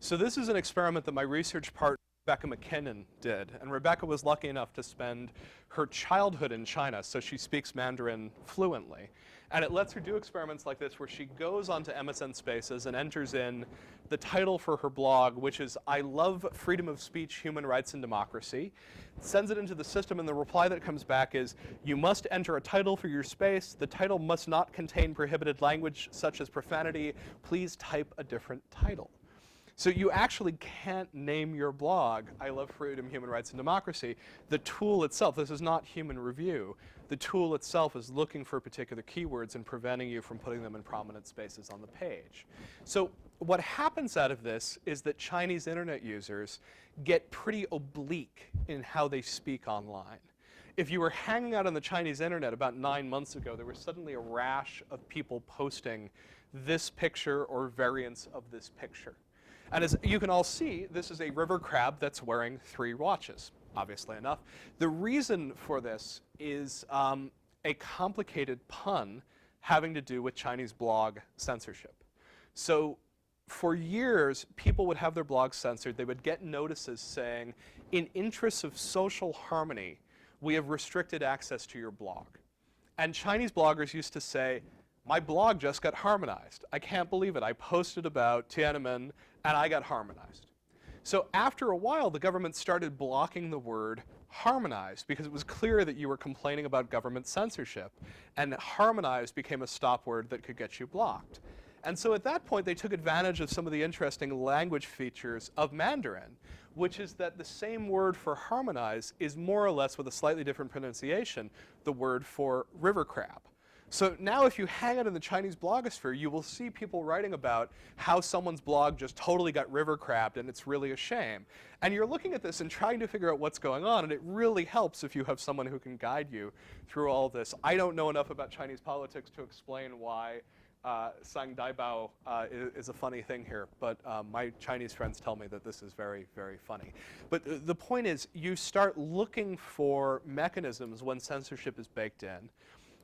So this is an experiment that my research partner Rebecca McKinnon did. And Rebecca was lucky enough to spend her childhood in China, so she speaks Mandarin fluently. And it lets her do experiments like this where she goes onto MSN Spaces and enters in the title for her blog, which is, "I love freedom of speech, human rights, and democracy." Sends it into the system, and the reply that comes back is, "You must enter a title for your space. The title must not contain prohibited language such as profanity. Please type a different title." So you actually can't name your blog, "I love freedom, human rights, and democracy." The tool itself, this is not human review, the tool itself is looking for particular keywords and preventing you from putting them in prominent spaces on the page. So what happens out of this is that Chinese internet users get pretty oblique in how they speak online. If you were hanging out on the Chinese internet about 9 months ago, there was suddenly a rash of people posting this picture or variants of this picture. And as you can all see, this is a river crab that's wearing 3 watches, obviously enough. The reason for this is a complicated pun having to do with Chinese blog censorship. So for years, people would have their blogs censored. They would get notices saying, "In interests of social harmony, we have restricted access to your blog." And Chinese bloggers used to say, "My blog just got harmonized. I can't believe it. I posted about Tiananmen and I got harmonized." So after a while, the government started blocking the word harmonized because it was clear that you were complaining about government censorship, and harmonized became a stop word that could get you blocked. And so at that point, they took advantage of some of the interesting language features of Mandarin, which is that the same word for harmonize is more or less, with a slightly different pronunciation, the word for river crab. So now if you hang out in the Chinese blogosphere, you will see people writing about how someone's blog just totally got river crabbed and it's really a shame. And you're looking at this and trying to figure out what's going on, and it really helps if you have someone who can guide you through all this. I don't know enough about Chinese politics to explain why Sang Daibao is a funny thing here, but my Chinese friends tell me that this is very, very funny. But the point is, you start looking for mechanisms when censorship is baked in.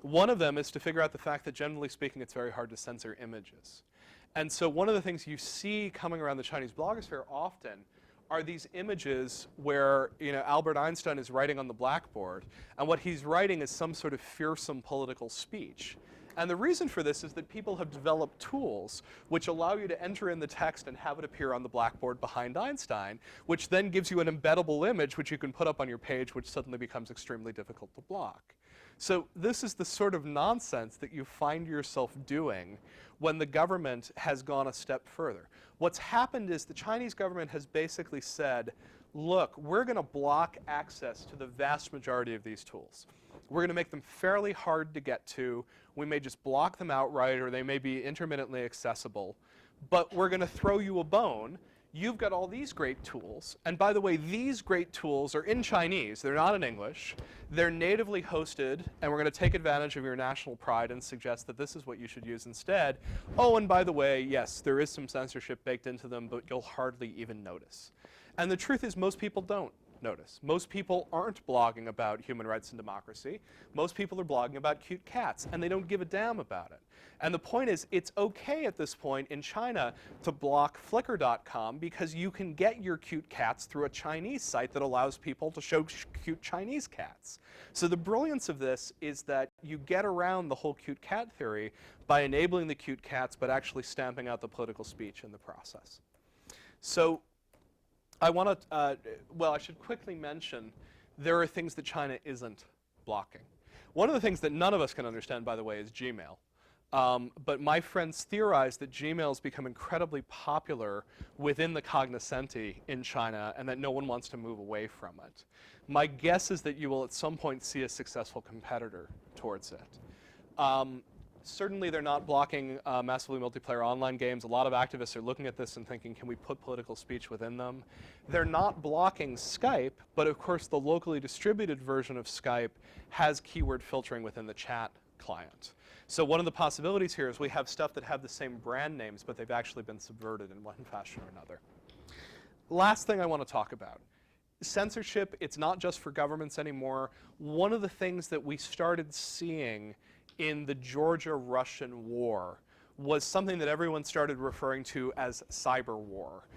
One of them is to figure out the fact that, generally speaking, it's very hard to censor images. And so one of the things you see coming around the Chinese blogosphere often are these images where, Albert Einstein is writing on the blackboard, and what he's writing is some sort of fearsome political speech. And the reason for this is that people have developed tools which allow you to enter in the text and have it appear on the blackboard behind Einstein, which then gives you an embeddable image which you can put up on your page, which suddenly becomes extremely difficult to block. So this is the sort of nonsense that you find yourself doing when the government has gone a step further. What's happened is the Chinese government has basically said, look, we're going to block access to the vast majority of these tools. We're going to make them fairly hard to get to. We may just block them outright, or they may be intermittently accessible. But we're going to throw you a bone. You've got all these great tools. And by the way, these great tools are in Chinese. They're not in English. They're natively hosted, and we're going to take advantage of your national pride and suggest that this is what you should use instead. Oh, and by the way, yes, there is some censorship baked into them, but you'll hardly even notice. And the truth is, most people don't notice. Most people aren't blogging about human rights and democracy. Most people are blogging about cute cats, and they don't give a damn about it. And the point is, it's okay at this point in China to block Flickr.com because you can get your cute cats through a Chinese site that allows people to show cute Chinese cats. So the brilliance of this is that you get around the whole cute cat theory by enabling the cute cats, but actually stamping out the political speech in the process. So I want to, well, I should quickly mention there are things that China isn't blocking. One of the things that none of us can understand, by the way, is Gmail. But my friends theorize that Gmail has become incredibly popular within the cognoscenti in China and that no one wants to move away from it. My guess is that you will at some point see a successful competitor towards it. Certainly they're not blocking massively multiplayer online games. A lot of activists are looking at this and thinking, can we put political speech within them? They're not blocking Skype, but of course the locally distributed version of Skype has keyword filtering within the chat client. So one of the possibilities here is we have stuff that have the same brand names, but they've actually been subverted in one fashion or another. Last thing I want to talk about. Censorship, it's not just for governments anymore. One of the things that we started seeing in the Georgia-Russian war was something that everyone started referring to as cyber war.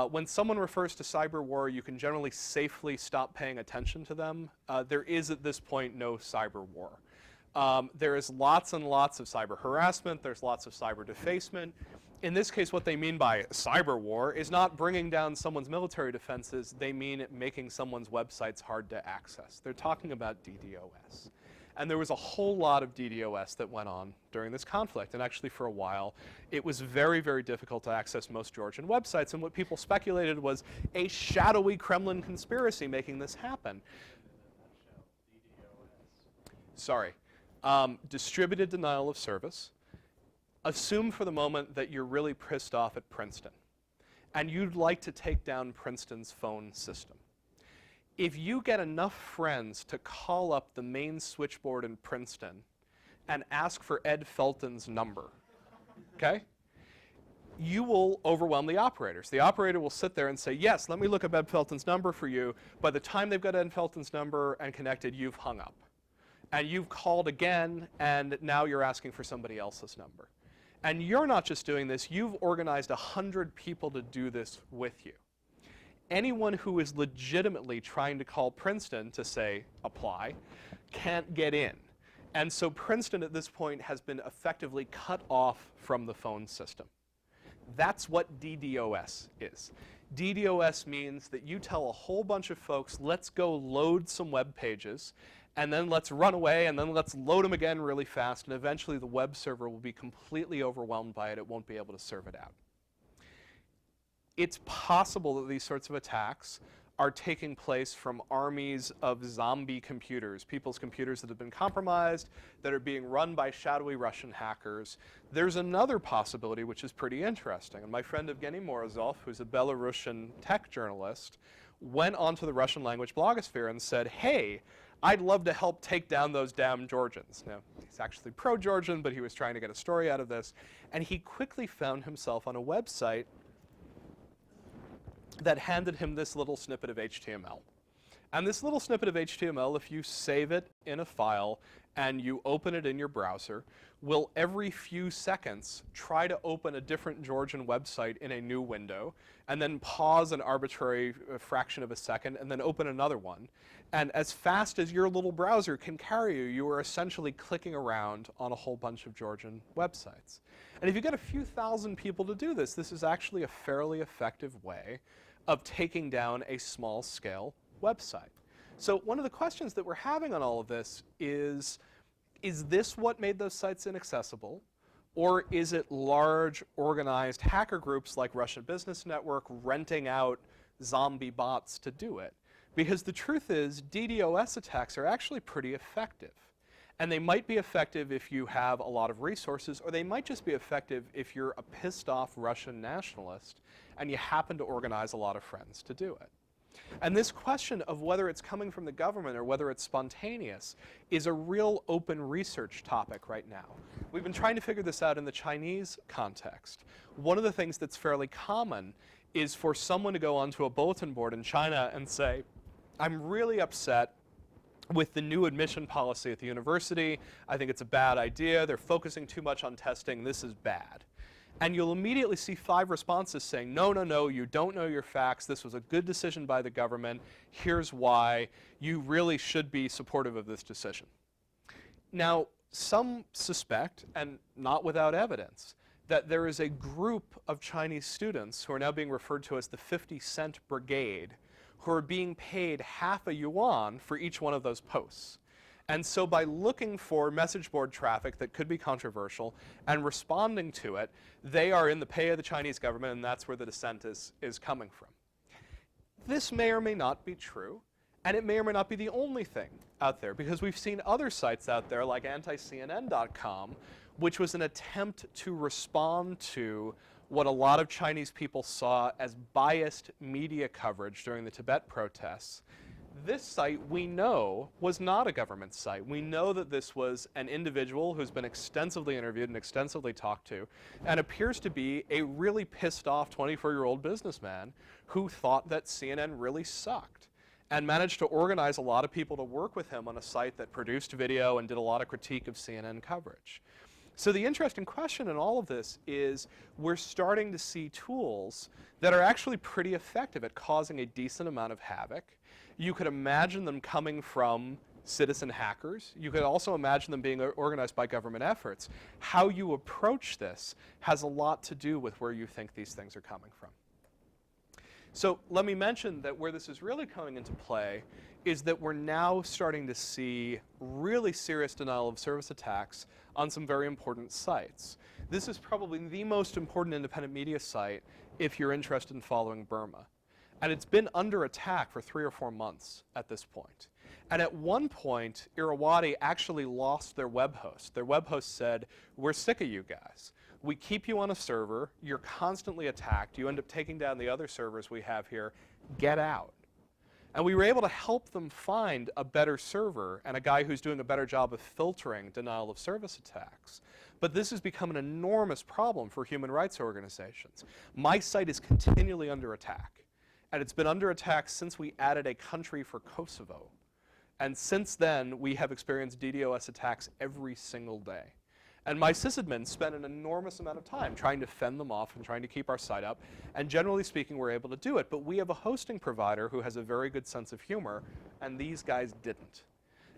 When someone refers to cyber war, you can generally safely stop paying attention to them. There is at this point no cyber war. There is lots and lots of cyber harassment. There's lots of cyber defacement. In this case, what they mean by cyber war is not bringing down someone's military defenses. They mean making someone's websites hard to access. They're talking about DDoS. And there was a whole lot of DDoS that went on during this conflict. And actually, for a while, it was very, very difficult to access most Georgian websites. And what people speculated was a shadowy Kremlin conspiracy making this happen. Sorry. Distributed denial of service. Assume for the moment that you're really pissed off at Princeton, and you'd like to take down Princeton's phone system. If you get enough friends to call up the main switchboard in Princeton and ask for Ed Felton's number, okay, you will overwhelm the operators. The operator will sit there and say, yes, let me look up Ed Felton's number for you. By the time they've got Ed Felton's number and connected, you've hung up. And you've called again, and now you're asking for somebody else's number. And you're not just doing this, you've organized 100 people to do this with you. Anyone who is legitimately trying to call Princeton to say, apply, can't get in. And so Princeton at this point has been effectively cut off from the phone system. That's what DDoS is. DDoS means that you tell a whole bunch of folks, let's go load some web pages, and then let's run away, and then let's load them again really fast, and eventually the web server will be completely overwhelmed by it. It won't be able to serve it out. It's possible that these sorts of attacks are taking place from armies of zombie computers, people's computers that have been compromised, that are being run by shadowy Russian hackers. There's another possibility which is pretty interesting. And my friend Evgeny Morozov, who's a Belarusian tech journalist, went onto the Russian language blogosphere and said, hey, I'd love to help take down those damn Georgians. Now, he's actually pro-Georgian, but he was trying to get a story out of this. And he quickly found himself on a website that handed him this little snippet of HTML. And this little snippet of HTML, if you save it in a file and you open it in your browser, will every few seconds try to open a different Georgian website in a new window, and then pause an arbitrary fraction of a second, and then open another one. And as fast as your little browser can carry you, you are essentially clicking around on a whole bunch of Georgian websites. And if you get a few thousand people to do this, this is actually a fairly effective way of taking down a small-scale website. So one of the questions that we're having on all of this is this what made those sites inaccessible? Or is it large, organized hacker groups like Russian Business Network renting out zombie bots to do it? Because the truth is, DDoS attacks are actually pretty effective. And they might be effective if you have a lot of resources, or they might just be effective if you're a pissed-off Russian nationalist and you happen to organize a lot of friends to do it. And this question of whether it's coming from the government or whether it's spontaneous is a real open research topic right now. We've been trying to figure this out in the Chinese context. One of the things that's fairly common is for someone to go onto a bulletin board in China and say, I'm really upset with the new admission policy at the university. I think it's a bad idea. They're focusing too much on testing. This is bad. And you'll immediately see 5 responses saying, no, no, no, you don't know your facts. This was a good decision by the government. Here's why. You really should be supportive of this decision. Now, some suspect, and not without evidence, that there is a group of Chinese students who are now being referred to as the 50-cent brigade, who are being paid half a yuan for each one of those posts. And so by looking for message board traffic that could be controversial and responding to it, they are in the pay of the Chinese government, and that's where the dissent is coming from. This may or may not be true, and it may or may not be the only thing out there, because we've seen other sites out there like anti-CNN.com, which was an attempt to respond to what a lot of Chinese people saw as biased media coverage during the Tibet protests. This site, we know, was not a government site. We know that this was an individual who's been extensively interviewed and extensively talked to, and appears to be a really pissed off 24-year-old businessman who thought that CNN really sucked, and managed to organize a lot of people to work with him on a site that produced video and did a lot of critique of CNN coverage. So the interesting question in all of this is we're starting to see tools that are actually pretty effective at causing a decent amount of havoc. You could imagine them coming from citizen hackers. You could also imagine them being organized by government efforts. How you approach this has a lot to do with where you think these things are coming from. So let me mention that where this is really coming into play is that we're now starting to see really serious denial of service attacks on some very important sites. This is probably the most important independent media site if you're interested in following Burma. And it's been under attack for 3 or 4 months at this point. And at one point, Irrawaddy actually lost their web host. Their web host said, we're sick of you guys. We keep you on a server. You're constantly attacked. You end up taking down the other servers we have here. Get out. And we were able to help them find a better server and a guy who's doing a better job of filtering denial of service attacks. But this has become an enormous problem for human rights organizations. My site is continually under attack. And it's been under attack since we added a country for Kosovo. And since then, we have experienced DDoS attacks every single day. And my sysadmins spend an enormous amount of time trying to fend them off and trying to keep our site up. And generally speaking, we're able to do it. But we have a hosting provider who has a very good sense of humor, and these guys didn't.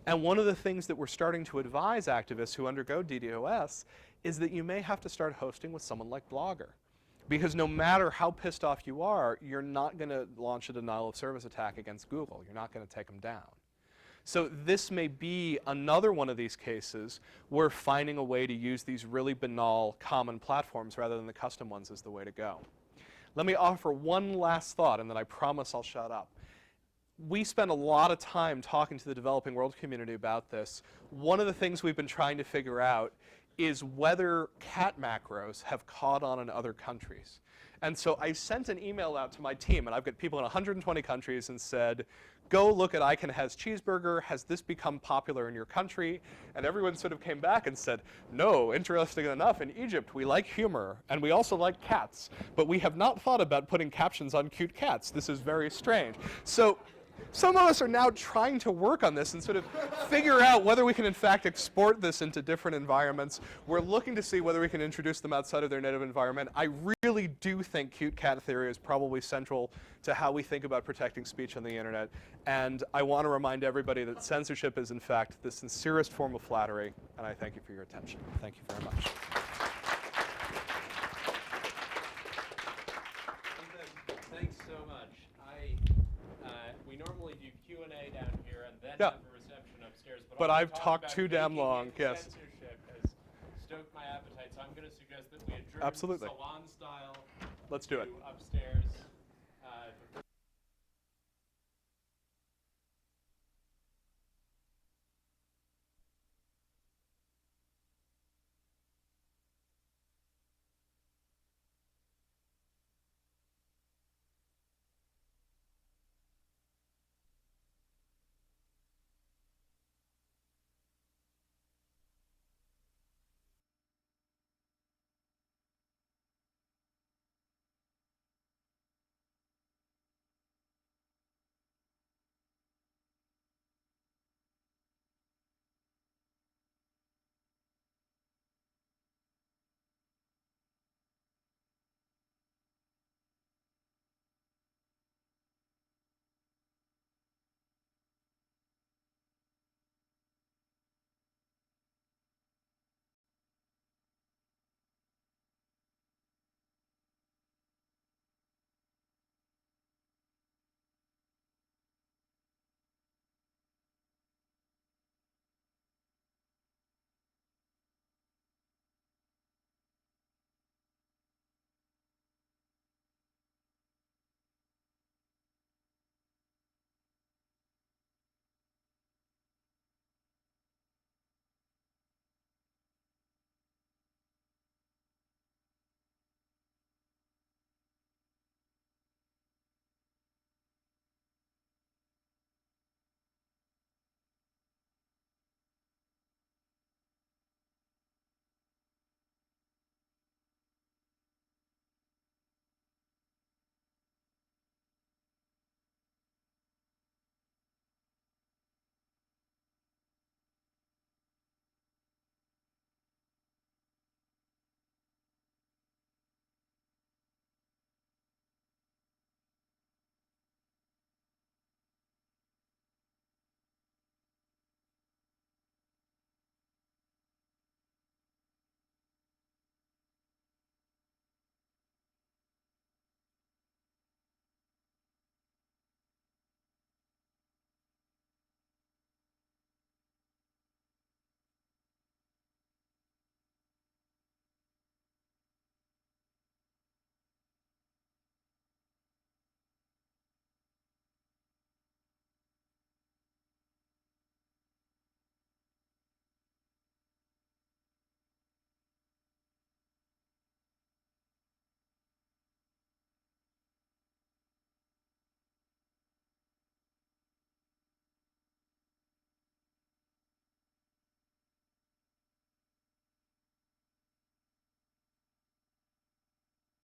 And one of the things that we're starting to advise activists who undergo DDoS is that you may have to start hosting with someone like Blogger. Because no matter how pissed off you are, you're not going to launch a denial of service attack against Google. You're not going to take them down. So this may be another one of these cases where finding a way to use these really banal common platforms rather than the custom ones is the way to go. Let me offer one last thought, and then I promise I'll shut up. We spend a lot of time talking to the developing world community about this. One of the things we've been trying to figure out is whether cat macros have caught on in other countries. And so I sent an email out to my team, and I've got people in 120 countries, and said, go look at Icon Has Cheeseburger. Has this become popular in your country? And everyone sort of came back and said, no, interesting enough, in Egypt we like humor, and we also like cats, but we have not thought about putting captions on cute cats. This is very strange. So some of us are now trying to work on this and sort of figure out whether we can in fact export this into different environments. We're looking to see whether we can introduce them outside of their native environment. I really do think cute cat theory is probably central to how we think about protecting speech on the internet. And I want to remind everybody that censorship is in fact the sincerest form of flattery. And I thank you for your attention. Thank you very much. Thanks so much. We normally do Q&A down here and then Yeah. have a reception upstairs. But all the I've talk talked about too damn making long, it yes. Censorship has stoked my appetite, so I'm going to suggest that we adjourn Absolutely. salon style Let's do it. to upstairs.